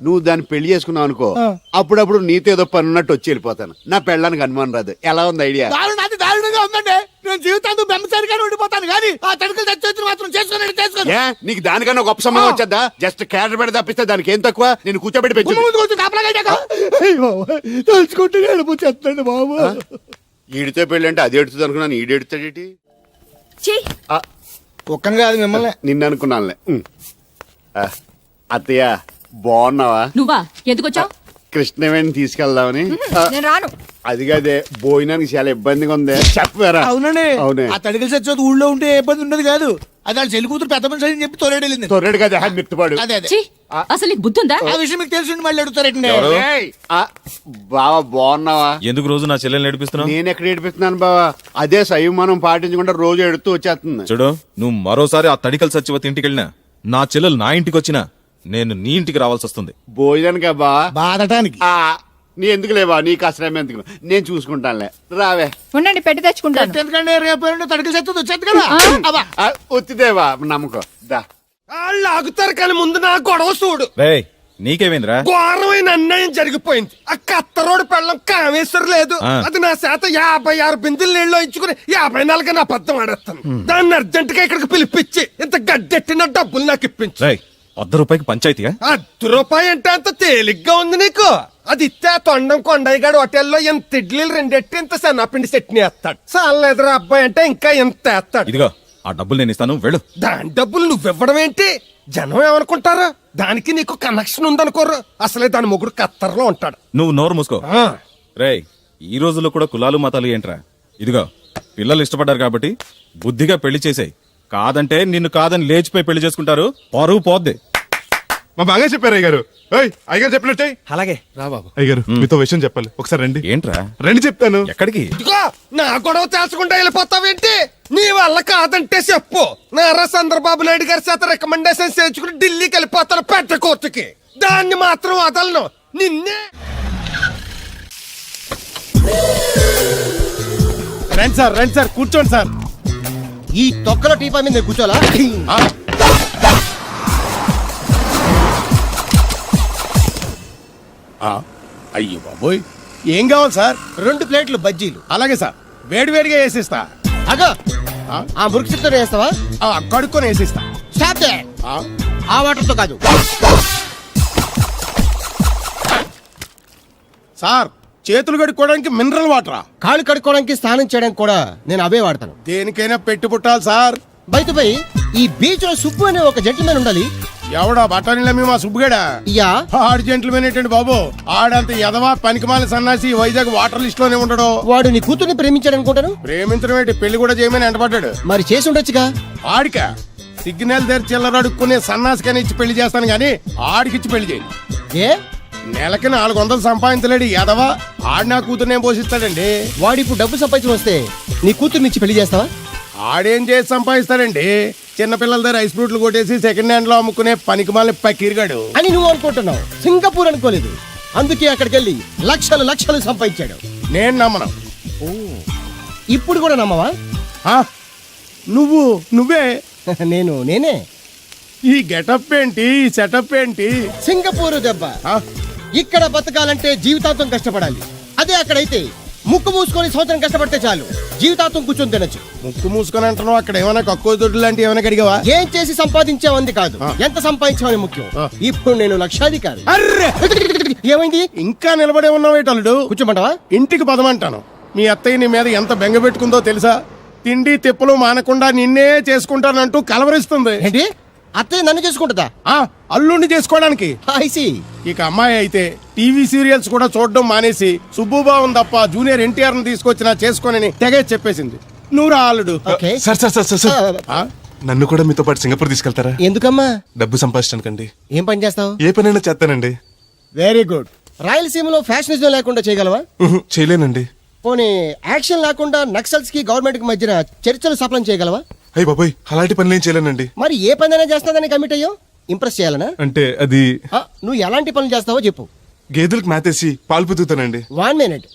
నువ్వు దాన్ని పెళ్లి చేసుకున్నావు అనుకో, అప్పుడప్పుడు నీతో ఏదో పని ఉన్నట్టు వచ్చి వెళ్ళిపోతాను. నా పెళ్ళడానికి అనుమానం రాదు. ఎలా ఉంది ఐడియా? అది దారుణంగా ఉందండి. నేను జీవితాంతం బెమ్మసారిగానే ఉండిపోతాను కానీ ఆ తడికల సత్యవతిని మాత్రం చేసుకోను. ఏ నీకు దానికన్నా గొప్ప సమయం వచ్చేద్దా? జస్ట్ క్యారెట్ పెట్టి తప్పిస్తే దానికి ఏం తక్కువ? నేను కూర్చోబెట్టి పెంచు. తలుచుకుంటే ఏడిపోతుంది బాబు. ఈడితో పెళ్ళి అంటే అది ఎడుతుంది అనుకున్నాను, ఈడు ఎడుతాడేటి? ఒక్కని కాదు మిమ్మల్ని. నిన్ను అనుకున్నానులే. అత్తయ్య బాగున్నావా? నువ్వా ఎందుకొచ్చావు? కృష్ణవేణి తీసుకెళ్దామని. నేను రాను. అది కదే, భోజనానికి చాలా ఇబ్బందిగా ఉంది. చెప్పారా? అవునండి. అవునే. ఆ తడికల సత్యవతి ఊళ్ళో ఉంటే ఏ ఇబ్బంది ఉండదు కాదు. అది వాళ్ళ చెల్లి కూతురు పెద్ద మనిషి అని చెప్పి తొరేడు వెళ్ళింది. తొర్రెడు కదా, మిత్తుపాడు. అదే అదే. ఛీ, అసలు నీకు బుద్ధి ఉందా? ఆ విషయం మీకు తెలిసి మళ్ళీ అడుగుతారండి. ఏయ్, బావా బాగున్నావా? ఎందుకు రోజు నా చెల్లెల్ని నడిపిస్తున్నావు? నేను ఎక్కడ ఏడిపిస్తున్నాను బావా? అదే సంయమనం పాటించకుండా రోజు ఎడుతూ వచ్చేస్తుంది. చూడు, నువ్వు మరోసారి ఆ తడికల సత్యవతి ఇంటికి వెళ్ళినా, నా చెల్లెలు నా ఇంటికి వచ్చినా నేను నీ ఇంటికి రావాల్సి వస్తుంది. భోజనానికి బావా? బాధటానికి. నీ ఎందుకు లేవా, నీకు అసలు ఎందుకు, నేను చూసుకుంటానులే. రావే. ఉండండి, పెట్టి తెచ్చుకుంటాను. ఎందుకంటే రేపు తడికల సత్యవతి వచ్చేది కదా. వచ్చిదేవా నమ్మకం. దా వాళ్ళు ఆగుతారు కానీ ముందు నా గొడవ చూడు. రేయ్, నీకేమైందిరా? ఘోరమైన అన్యాయం జరిగిపోయింది. ఆ కత్తరోడు పెళ్ళం కామేశ్వరం లేదు. అది నా చేత 56 బిందులు నీళ్ళు ఇచ్చుకుని 54 నా అబద్ధం ఆడేస్తాను. దాన్ని అర్జెంట్ గా ఇక్కడికి పిలిపించి ఇంత గడ్డెట్టిన డబ్బులు నాకు ఇప్పించు. రేయ్, ₹100 పంచాయతీయా? ₹1 అంటే అంత తేలిగ్గా ఉంది నీకు? అది ఇస్తే తొండం కొండయ్యగాడు హోటల్లో ఎంత ఇడ్లీలు 2 ఎట్టి ఇంత సన్నపిండి చట్నీ వేస్తాడు. చాలేదురా అబ్బాయి అంటే ఇంకా ఎంత వేస్తాడు. ఇదిగో ఆ డబ్బులు నేను ఇస్తాను, వెళ్ళు. దాని డబ్బులు నువ్వివ్వడం ఏంటి? జనం ఏమనుకుంటారు? దానికి నీకు కనెక్షన్ ఉందనుకోరు. అసలే దాని మొగుడు కత్తర్లో ఉంటాడు. నువ్వు నోరు మూసుకో. రేయ్, ఈ రోజుల్లో కూడా కులాలు మతాలు ఏంట్రా? ఇదిగో పిల్లలు ఇష్టపడ్డారు కాబట్టి బుద్ధిగా పెళ్లి చేసేయ్. కాదంటే నిన్ను కాదని లేచిపోయి పెళ్లి చేసుకుంటారు, పరువు పోద్ది. మా బాగా చెప్పారు అయ్యగారు. అయ్యగారు చెప్పినట్టే. అలాగే రా బాబు. అయ్యగారు మీతో విషయం చెప్పాలి, ఒకసారి రండి. ఏంట్రా? రండి చెప్తాను. ఎక్కడికి? ఇదిగో నా గొడవ తేల్చకుండా వెళ్ళిపోతావేంటి? నీ వల్ల కాదంటే చెప్పు. నారా చంద్రబాబు నాయుడు గారి చేత రికమెండేషన్ చేయించుకుని ఢిల్లీకి వెళ్ళిపోతాను పెద్ద కోర్టుకి. దాన్ని మాత్రం వదలను. నిన్నే. రండి సార్ కూర్చోండి సార్. ఈ తొక్కలో టీపా మీద నేను కూర్చోలా? అయ్యో బాబోయ్, ఏం కావాలి సార్? 2 ప్లేట్లు బజ్జీలు. అలాగే సార్, వేడివేడిగా వేసిస్తా. అగో ఆ మురికి చిత్తో వేస్తావా? కడుక్కొని వేసిస్తా. ఆ వాటర్తో కాదు సార్, చేతులు కడుక్కోవడానికి మినరల్ వాటరా? కాళ్ళు కడుక్కోవడానికి స్నానం చేయడానికి కూడా నేను అవే వాడతాను. దేనికైనా పెట్టి పుట్టాలి సార్. బయటపై ఈ బీచ్ లో సుబ్బు అనే ఒక జెంటిల్మెన్ ఉండాలి. ఎవడా బఠానీలమ్మి మా సుబ్బుగడా? యా ఆడు జెంట్లమేన్ ఏంటండి బాబు? ఆడంత ఎదవా పనికిమాల సన్నాసి వైజాగ్ వాటర్ లిస్ట్ లోనే ఉండడు. వాడు నీ కూతుర్ని ప్రేమించాడు అనుకుంటాను. ప్రేమించడం ఏంటి, పెళ్లి కూడా చేయమని ఎంటపడ్డాడు. మరి చేసి ఉండొచ్చుగా. ఆడిక సిగ్నల్ దగ్గర చిల్లర అడుక్కునే సన్నాసికని ఇచ్చి పెళ్లి చేస్తాను గానీ ఆడికిచ్చి పెళ్లి చేయి. ఏ నెలకి 400 సంపాదించలేడు ఎదవా. ఆడి నా కూతురునేం పోషిస్తాడండి? వాడు ఇప్పుడు డబ్బు సంపాదించి వస్తే నీ కూతుర్ని ఇచ్చి పెళ్లి చేస్తావా? ఆడేం చేసి సంపాదిస్తాడండి? చిన్నపిల్లల దగ్గర ఐస్ ఫ్రూట్లు కొట్టేసి సెకండ్ హ్యాండ్ లో అమ్ముకునే పనికిమాల పకీర్గాడు అని నువ్వు అనుకుంటున్నావు. సింగపూర్ అనుకోలేదు. అందుకే అక్కడికి వెళ్ళి లక్షలు లక్షలు సంపాదించాడు. నేను నమ్మను. ఇప్పుడు కూడా నమ్మవా? ఆ? నువ్వే నేనే. ఈ గెటప్ ఏంటి, ఈ సెటప్ ఏంటి? సింగపూర్ దెబ్బ. ఆ? ఇక్కడ బతకాలంటే జీవితాంతం కష్టపడాలి. అదే అక్కడైతే ముక్కు మూసుకొని సంవత్సరం కష్టపడితే చాలు, జీవితాంతం కూర్చొని తినచ్చు. ముక్కు మూసుకొని అంటున్నావు, అక్కడ ఏమైనా కక్కువ దొడ్డు లాంటివి ఏమైనా కడిగావా? ఏం చేసి సంపాదించావంది కాదు, ఎంత సంపాదించావని ముఖ్యం. ఇప్పుడు నేను లక్షాధికారి. అర్రే! ఏమైంది? ఇంకా నిలబడే ఉన్నావు ఏటల్లుడు? కూర్చోమంటావా? ఇంటికి పదమంటాను. మీ అత్తయ్య నీ మీద ఎంత బెంగ పెట్టుకుందో తెలుసా? తిండి తిప్పలు మానకుండా నిన్నే చేసుకుంటానంటూ కలవరిస్తుంది. ఏంటి? అత్తయ్య నన్ను చేసుకుంటుందా? ఆ అల్లుండి చేసుకోవడానికి. ఐసి. ఇక అమ్మాయి అయితే టీవీ సీరియల్స్ కూడా చూడడం మానేసి సుబ్బుబాబుని తప్ప జూనియర్ ఎన్టీఆర్ ని తీసుకొచ్చినా చేసుకోనని తెగే చెప్పేసింది. నువ్వు రా అల్లుడు. ఓకే. సార్ ఆ? నన్ను కూడా మీతో పాటు సింగపూర్ తీసుకెళ్తారా? ఎందుకమ్మా? డబ్బు సంపాదించడానికండి. ఏం పని చేస్తావు? ఏ పనైనా చేస్తానండి. Very good. రాయలసీమలో ఫ్యాషనిజం లేకుండా చేయగలవా? చేయలేనండి. పోనీ యాక్షన్ లేకుండా నక్సల్స్ కి గవర్నమెంట్ కి మధ్యన చర్చలు సఫలం చేయగలవా? అయ్యి బాబాయ్, అలాంటి పనులు ఏం చేయలేనండి. మరి ఏ పనైనా చేస్తాదని కమిట్ అయ్యో? ఇంప్రెస్ చేయాలనా? అంటే అది నువ్వు ఎలాంటి పనులు చేస్తావో చెప్పు. గేదెలకు మేతేసి పాలు పుతుకుతానండి. 1 minute.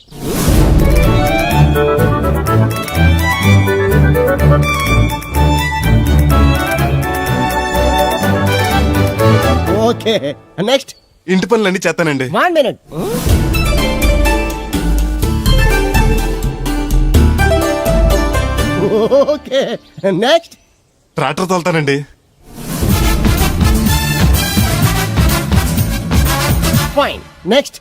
Okay, next. ఇంటి పనులన్నీ చేస్తానండి. 1 minute. Okay, next. ట్రాక్టర్ తోలుతానండి. Fine, next.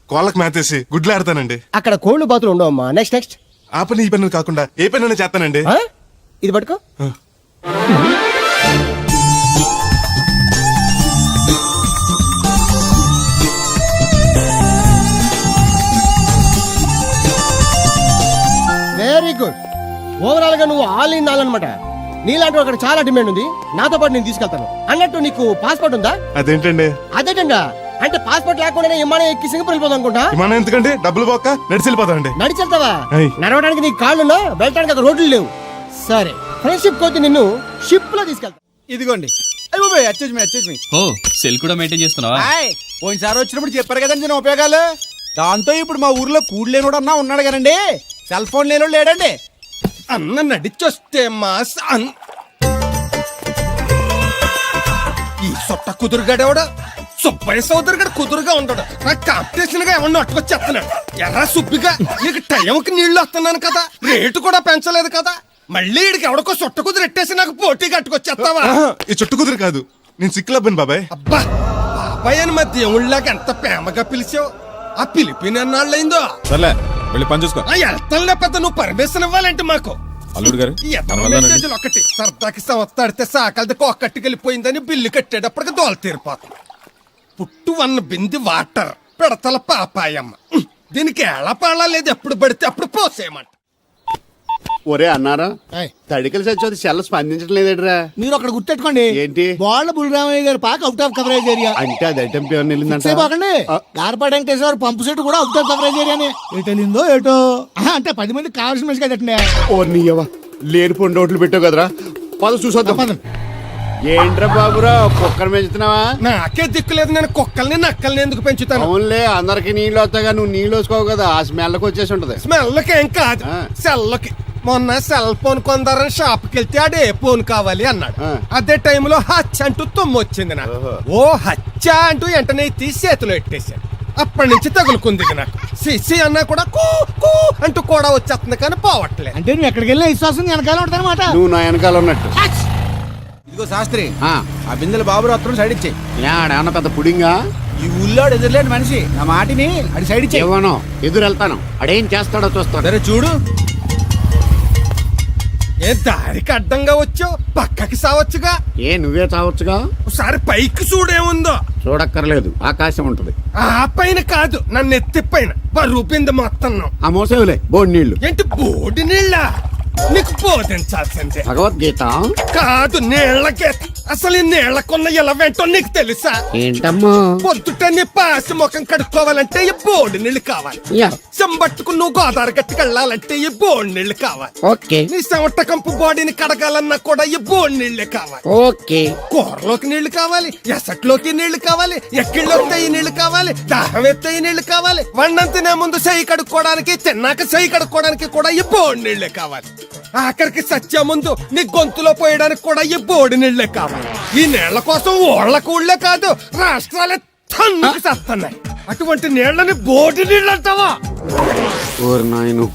కోళ్ళకు మేతేసి గుడ్లు ఆడతానండి. అక్కడ కోళ్ళు బాతులు ఉండవమ్మా. నెక్స్ట్. ఆ పని ఈ పని కాకుండా ఏ పనైనా చేస్తానండి. ఇది పట్టుకో. Very good. ఓవరాల్ గా నువ్వు ఆల్ ఇన్ ఆల్ అనమాట. నీలాంటి అక్కడ చాలా డిమాండ్ ఉంది. నాతో పాటు నేను తీసుకెళ్తాను. అన్నట్టు నీకు పాస్పోర్ట్ ఉందా? అదేంటండి? అదేటండా అంటే పాస్పోర్ట్ లేకుండానే విమానం ఎక్కి సింగపూర్ వెళ్ళిపోదాం అనుకుంటా. విమానం ఎందుకండి? డబ్బులు పోక నడిచి వెళ్ళిపోతానండి. నడిచి వెళ్తావా? అయ్. నడవడానికి నీకు కాళ్ళున్నా, వెళ్ళడానికి అక్కడ రోడ్లు లేవు. సరే, ఫ్రెండ్షిప్ కోతి నిన్ను షిప్ లో తీసుకెళ్తా. ఇదిగోండి. ఓ సెల్ కూడా మెయింటైన్ చేస్తున్నావా? పోయినసారి వచ్చినప్పుడు చెప్పారు కదండి నేను ఉపయోగాలు. దాంతో ఇప్పుడు మా ఊర్లో కూడలేనోడు అన్నా ఉన్నాడు కదండి. సెల్ ఫోన్ లేనోడు లేడండి. అన్న నడిచొస్తే ఈ సొట్ట కుదురుగాడేవాడు సుబ్బయ్య సోదరు గడు కుదురుగా ఉండడు. నాకు కాంపిటీషన్ గా ఏమన్నా అట్టుకొచ్చేస్తున్నాడు. ఎర్రా సుబ్బిగా నీకు టైంకి నీళ్లు వస్తున్నాను కదా, రేటు కూడా పెంచలేదు కదా, మళ్ళీ ఇడికి ఎవడికో సొట్ట కుదురు ఎట్టేసి నాకు పోటీ కట్టుకొచ్చేస్తావా? ఈ చుట్టు కుదురు కాదు, నేను సిక్కులబ్బాను బాబాయ్. అబ్బా బాబాయ్ అని మా దేవుళ్ళకి ఎంత ప్రేమగా పిలిచావు. ఆ పిలిపిన ఎన్నాళ్ళైందో. సర్లే, వెళ్ళి పని చూసుకో. వెళ్తానులే పెద్ద, నువ్వు పర్మిషన్ ఇవ్వాలంటే మాకు. అల్లుడు గారు ఈ మెసేజ్లు ఒకటి సరదాకి సంవత్సరాడితే సాకలది కొక్కట్టుకెళ్ళిపోయిందని బిల్లు కట్టేటప్పటికి దోల తీరిపోతాం. పుట్టు 1 బింది వాటర్ పిడతల పాపాయమ్మ. దీనికి ఏళ్ళపాళ్ళ లేదు, ఎప్పుడు పడితే అప్పుడు పోసేయమంట. ఒరే అన్నారా, తడికలు చచ్చి సెల్ల స్పందించడం లేదట్రా. మీరు అక్కడ గుర్తెట్టుకోండి. ఏంటి? బాళ్ళ బుల్రామయ్య గారి పాక అవుట్ ఆఫ్ కవరేజ్ ఏరియా. అంటే అది ఐటమ్ పేరు వెళ్ళిందంటే గార్పాడు వెంకటేశ్వర పంపు సెట్ కూడా అవుట్ ఆఫ్ కవరేజ్ ఏరియానే. ఎటు వెళ్ళిందో ఏటో. అంటే 10 మంది కావాల్సిన మనిషి కదండి. ఓ నీయవా, లేని పొండి ఓట్లు పెట్టావు కదరా. పద చూసొద్దాం. ఏంట్రా బాబురా, కుక్కర్ పెంచుతున్నావా? నాకే దిక్కులేదు, నేను కుక్కల్ని నక్కల్ని ఎందుకు పెంచుతాను? అవునులే, అందరికి నీళ్ళు వస్తాగా, నువ్వు నీళ్ళు వేసుకోవు కదా, ఆ స్మెల్కి వచ్చేసి ఉంటది. స్మెల్కి ఏం కాదు, సెల్లకి. మొన్న సెల్ ఫోన్ కొందరని షాప్కి వెళ్తే ఆడే ఫోన్ కావాలి అన్నాడు. అదే టైంలో హచ్చ అంటూ తుమ్మొచ్చింది నాకు. ఓ హచ్చ అంటూ వెంటనే తీసి చేతిలో ఎట్టేశాడు. అప్పటి నుంచి తగులుకుంది నాకు. సిసి అన్నా కూడా కూ కూ అంటూ కూడా వచ్చేస్తుంది కానీ పోవట్లేదు. అంటే నువ్వు ఎక్కడికి వెళ్ళినా విశ్వాసం వెనకాల ఉంటానమాట. నువ్వు నా వెనకాల ఉన్నట్టు. ఇదిగో శాస్త్రి, ఆ బిందెలు బాబు అత్తరు సైడ్ ఇచ్చేయి. ఏమన్నా పెద్ద పుడింగా? ఈ ఊళ్ళో ఎదురులేని మనిషి, నా మాటిని అది సైడ్ ఇచ్చేయి. ఎదురు వెళ్తాను, అడేం చేస్తాడో చూస్తాడు. సరే చూడు. ఏ దారికి అడ్డంగా వచ్చావు పక్కకి సావచ్చుగా ఏ నువ్వే చావచ్చుగా. ఒకసారి పైకి చూడేముందో. చూడక్కర్లేదు, ఆకాశం ఉంటది. ఆ పైన కాదు, నన్ను ఎత్తి పైన రూపింది మొత్తం. ఆ మోసేవులే బోడి నీళ్లు. ఏంటి బోడి నీళ్ళ? నీకు బోధించాల్సిందే. భగవద్గీత కాదు, నీళ్ళకే. అసలు ఈ నీళ్ళకున్న ఎలా వెంటో నీకు తెలుసా? ఏంటమ్మా? పొద్దుట నీ పాసి ముఖం కడుక్కోవాలంటే ఈ బోడి నీళ్ళు కావాలి. చెంబట్టుకు నువ్వు గోదావరి గట్టుకు వెళ్ళాలంటే ఈ బోడి నీళ్ళు కావాలి. ఓకే నీ చెమట కంపు బాడీని కడగాలన్నా కూడా ఈ బోడి నీళ్ళే కావాలి. ఓకే. కూరలోకి నీళ్లు కావాలి, ఎసట్లోకి నీళ్లు కావాలి, ఎక్కిళ్ళలోకి తెయ్యి నీళ్లు కావాలి, దాహం ఎత్తయి నీళ్లు కావాలి. వండం తినే ముందు చెయ్యి కడుక్కోవడానికి, తిన్నాక చెయ్యి కడుక్కోవడానికి కూడా ఈ బోడి నీళ్లే కావాలి. ఆఖరికి సత్య ముందు నీ గొంతులో పోయడానికి కూడా ఈ బోడి నీళ్లే కావాలి. ఈ నీళ్ల కోసం ఓళ్లకు ఊళ్ళే కాదు, రాష్ట్రాలే తన్నుకు సస్తున్నాయి. అటువంటి నీళ్లని బోడి నీళ్ళు అంటావా? ఓరి నాయను,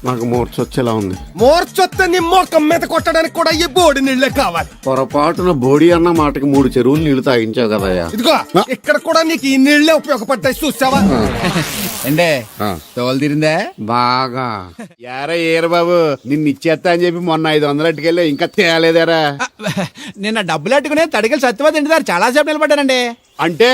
నాకు మూర్చొచ్చేలా ఉంది. మోర్చొత్త నీ మొఖం మీద కొట్టడానికి కూడా ఈ బోడి నీళ్లే కావాలి. పొరపాటున బోడి అన్న మాటకి 3 చెరువులు నీళ్లు తాగించావు కదయ్యా. ఇదిగో ఇక్కడ కూడా నీకు ఈ నీళ్లే ఉపయోగపడ్డాయి, చూసావా? అంటే తోలు తీరిందా? బాగా. యారా ఏరు బాబు, నిన్ను ఇచ్చేస్తా అని చెప్పి మొన్న 500 అట్టుకెళ్ళి ఇంకా తేలేదారా? నిన్న డబ్బులు అట్టుకునే తడికలు సత్యవతి ఇంటి దగ్గర చాలా సేపు నిలబడ్డానండి. అంటే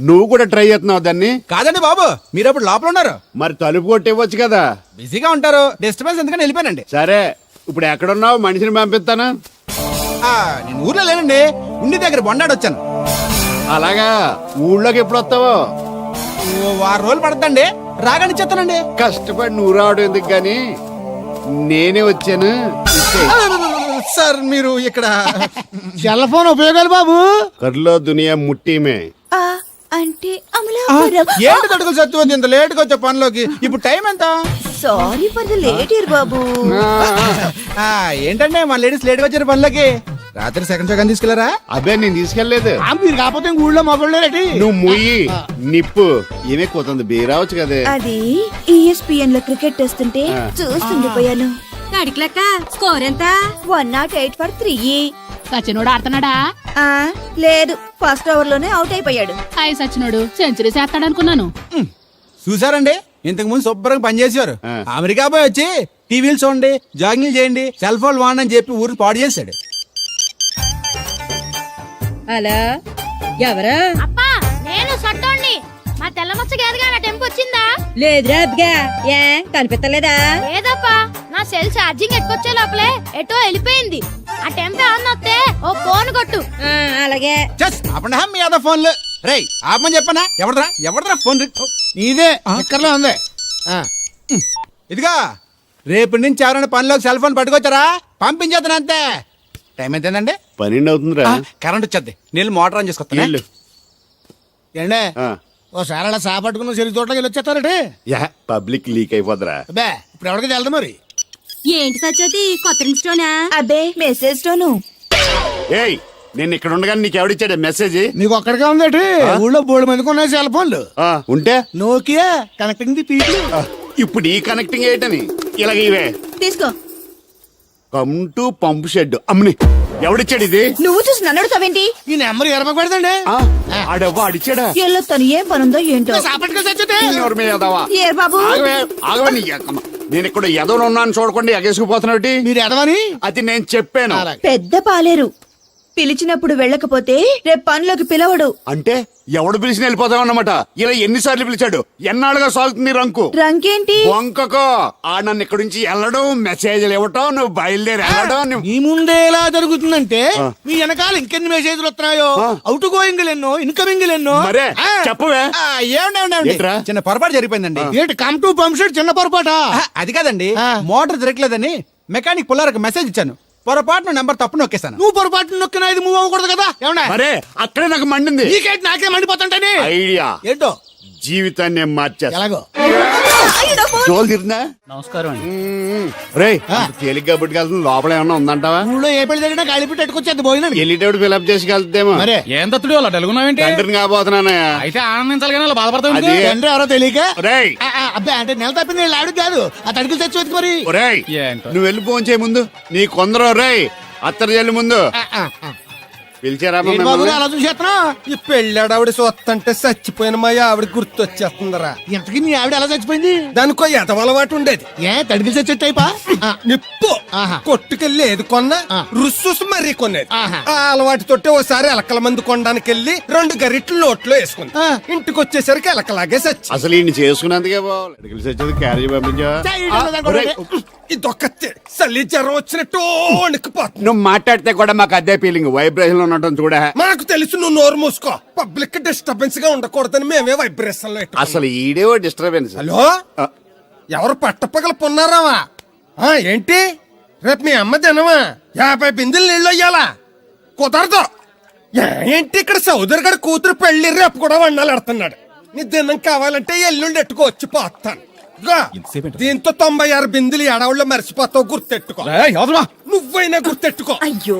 నువ్వు కూడా ట్రై చేస్తున్నావు దాన్ని? కాదండి బాబు, మీరు అప్పుడు లోపల ఉన్నారు. మరి తలుపు కొట్టివ్వచ్చు కదా. బిజీగా ఉంటారు, డిస్టర్బెన్స్ ఎందుకని వెళ్ళిపోయానండి. సరే, ఇప్పుడు ఎక్కడున్నావు? మనిషిని పంపిస్తాను. నేను ఊర్లో లేనండి, ఉండి దగ్గర బొండాడు వచ్చాను. అలాగా, ఊళ్ళోకి ఎప్పుడు వస్తావో? 6 రోజులు పడుతుందండి, రాగానే చెప్తానండి. కష్టపడి నువ్వు రావడం ఎందుకు గాని, నేనే వచ్చాను. సార్ మీరు ఇక్కడ సెల్ ఫోన్ ఉపయోగాలు బాబు. కర్లో దునియా ముట్టిమే. అంటే అమలాపురం. ఏంటి తడుకులు సత్యవతి ఇంత లేట్ గా వచ్చే పనిలోకి? ఇప్పుడు టైం ఎంత? Sorry for the late year బాబు. ఏంటంటే మా లేడీస్ లేట్ గా వచ్చారు పనిలోకి. రాత్రి సెకండ్ షో తీసుకెళ్లారా? అబ్బే నేను తీసుకెళ్లేదు. మీరు కాకపోతే ఊళ్ళో మగోళ్ళేటి. నువ్వు ముయ్యి నిప్పు ఏమే కోతుంది బీరావచ్చు కదే. అది ESPN లో క్రికెట్ వస్తుంటే చూస్తుండిపోయాను. అడిగిలక్క స్కోర్ ఎంత? 108 for 3. సచినోడు ఆడుతున్నాడా? లేదు, ఫస్ట్ ఓవర్ లోనే అవుట్ అయిపోయాడు. హాయ్ సచినోడు సెంచరీ చేస్తాడనుకున్నాను. చూసారండి, ఇంతకు ముందు శుభ్రంగా పనిచేసేవారు. అమెరికా పోయి వచ్చి టీవీలు చూడండి, జాగింగ్ చేయండి, సెల్ ఫోన్ వాడండి అని చెప్పి ఊరు పాడు చేశాడు. అలా ఎవరా? అప్పా నేను సట్టోండి. మా తెల్ల మచ్చ గేదగా నా టెంపు వచ్చిందా? లేదురా అబ్బగా, ఏ కనిపించలేదా? లేదప్పా, నా సెల్ ఛార్జింగ్ ఎక్కొచ్చే లోపలే ఎటో వెళ్ళిపోయింది. ఆ టెంపే అన్న వస్తే ఓ ఫోన్ కొట్టు. అలాగే. ఆపండి మీ అదో ఫోన్లు. రేయ్ ఆపమని చెప్పనా? ఎవడరా ఫోన్? ఇదే ఎక్కర్లో ఉంది. ఇదిగా రేపు నుంచి ఎవరైనా పనిలోకి సెల్ ఫోన్ పట్టుకొచ్చారా పంపించేద్దాను అంతే. టైం ఎంతేందండి? 12 అవుతుందిరా. కరెంట్ వచ్చేద్ది, నేను మోటార్ ఆన్ చేసుకొస్తాను. ఏండే ఓసారి అలా సాపట్టుకున్న చెరుకు తోటలోకి వెళ్ళి వచ్చేస్తారటే. యా, పబ్లిక్ లీక్ అయిపోద్రా. అబ్బే ఇప్పుడు ఎవరికి వెళ్దాం మరి. ఏంటి సత్యవతి కొత్త ఇన్స్టోనా? అబ్బే మెసేజ్ లోను. ఏయ్, నేను ఇక్కడ ఉండగా నీకు ఎవడిచ్చాడు మెసేజ్? నీకు ఒక్కడికే ఉందేటి? ఊళ్ళో 3 మందికి ఉన్నాయి సెల్ ఫోన్లు. ఉంటే నోకియా కనెక్టింగ్ ది పీపుల్. ఇప్పుడు ఈ కనెక్టింగ్ ఏంటని ఇలాగ ఇవే తీసుకో. Come to pump shed. అమ్మని ఎవడిచ్చాడు ఇది? నువ్వు చూసి నన్ను అడుగుతావేంటి? ఈ నెంబర్ ఎరప పెడతాండి. ఆడవ్వ అడిచాడా? ఎల్లో తను ఏం పనుందో ఏంటో. సాపట్టుకొని చచ్చితే ఏ బాబు నేను ఇక్కడ ఎదవను ఉన్నాను చూడకుండా ఎగేసుకుపోతున్నాడు. మీరు ఎదవని అది నేను చెప్పాను. పెద్ద పాలేరు. పిలిచినప్పుడు వెళ్ళకపోతే రేపు పనిలోకి పిలవడు. అంటే ఎవడు పిలిచిన వెళ్ళిపోతావు అన్నమాట. ఇలా ఎన్నిసార్లు పిలిచాడు? ఎన్నాళ్ళుగా సాగుతుంది రంకు. రంకేంటి? వంకకో ఆ నన్ను ఇక్కడ నుంచి వెళ్ళడం, మెసేజ్లు ఇవ్వటం, నువ్వు బయలుదేరి వెళ్ళడం. ఈ ముందే ఎలా జరుగుతుందంటే మీ వెనకాల ఇంకెన్ని మెసేజ్లు వస్తున్నాయో. అవుట్ గోయింగ్ ఎన్నో, ఇన్కమింగ్ ఎన్నో. మరే చెప్పవే. చిన్న పొరపాటు జరిగిపోయిందండి. ఏంటి కమ్ టు పంప్ షెడ్ చిన్న పొరపాట? అది కాదండి, మోటార్ తిరగలేదని మెకానిక్ పుల్లారకు మెసేజ్ ఇచ్చాను. పొరపాటున నెంబర్ తప్పు నొక్కేశాను. నువ్వు పొరపాటు నొక్కినా ఇది మూవ్ అవ్వకూడదు కదా. ఏమన్నా మరే అక్కడే నాకు మండింది. నీకేంటి నాకే మండిపోతుంటని ఐడియా ఏంటో జీవితాన్ని మార్చేస్తా. ఎలాగో నమస్కారం అండి. రే తేలిగ్గా పుట్టుకెళ్తుంది, లోపల ఏమన్నా ఉందంటావా? ఊళ్ళో ఏ పెళ్లి జరిగినా గాలి పెట్టి ఎట్టుకొచ్చేది భోజనం. వెళ్ళేటప్పుడు ఫిలప్ చేసి వెళ్తేమో. మరే ఏం తత్తుడు అలా తెలుగున్నావేంటి? తండ్రిని కాబోతున్నానా? అయితే ఆనందించాలి కానీ అలా బాధపడతావు. అది తండ్రి ఎవరో తెలియక. రేయ్ అబ్బాయి అంటే నెల తప్పింది వీళ్ళు ఆవిడ కాదు. ఆ తడికలు తెచ్చి వెతుకు మరి. రేయ్ ఏంటో. నువ్వు వెళ్ళి ఫోన్ చేయ ముందు నీ కొందరు. రేయ్ అత్తరు చెల్లి ముందు పిలిచారామా ఏంటి బాబు మిమ్మల్ని? అలా చూసేస్తున్నా ఈ పెళ్ళాడావిడ చూస్తంటే చచ్చిపోయిన మా ఆవిడ గుర్తొచ్చేస్తుందరా. ఇంతకీ మీ ఆవిడ ఎలా చచ్చిపోయింది? దానికో ఎదవలవాటు ఉండేది. ఏ తడికి చచ్చే టైపా? నిప్పు ఆహా. కొట్టుకెళ్ళి ఏది కొన్నా ఆ. రుస్సుస్ మరీ కొనేది. ఆహా. ఆ అలవాటుతోటే ఓసారి ఎలకల మందు కొనడానికి వెళ్ళి 2 గరిట్లు నోట్లో వేసుకుంది. ఆ. ఇంటికి వచ్చేసరికి ఎలకలాగే చచ్చి. అసలు ఈయన చేసుకున్నందుకే బావాలి అడిగిలి చచ్చేది క్యారేజ్ పంపించావా? ఇదొక చలి జ్వరం వచ్చినట్టు వణికిపోతుంది. నువ్వు మాట్లాడితే కూడా మాకు అదే ఫీలింగ్ వైబ్రేషన్ లో ఉండటం చూడ. మాకు తెలుసు, నువ్వు నోరు మూసుకో. పబ్లిక్ డిస్టర్బెన్స్ గా ఉండకూడదని మేమే వైబ్రేషన్ లో పెట్టుకున్నాం. అసలు ఈడేవో డిస్టర్బెన్స్. హలో, ఎవరు పట్టపగల పొన్నారావా? ఏంటి రేపు మీ అమ్మ దినమా? 50 బిందెలు నీళ్ళు అయ్యాలా? కుదరదు. ఏంటి ఇక్కడ సౌదరి గడ కూతురు పెళ్లి రేపు కూడా వండాలి ఎడుతున్నాడు. నీ దినం కావాలంటే ఎల్లుండి ఎట్టుకో వచ్చి పోతాను. ఇదిగో, దీంతో 96 బిందెలు ఎడవుల్లో మర్చిపోతావు, గుర్తెట్టుకో. నువ్వైనా గుర్తెట్టుకో. అయ్యో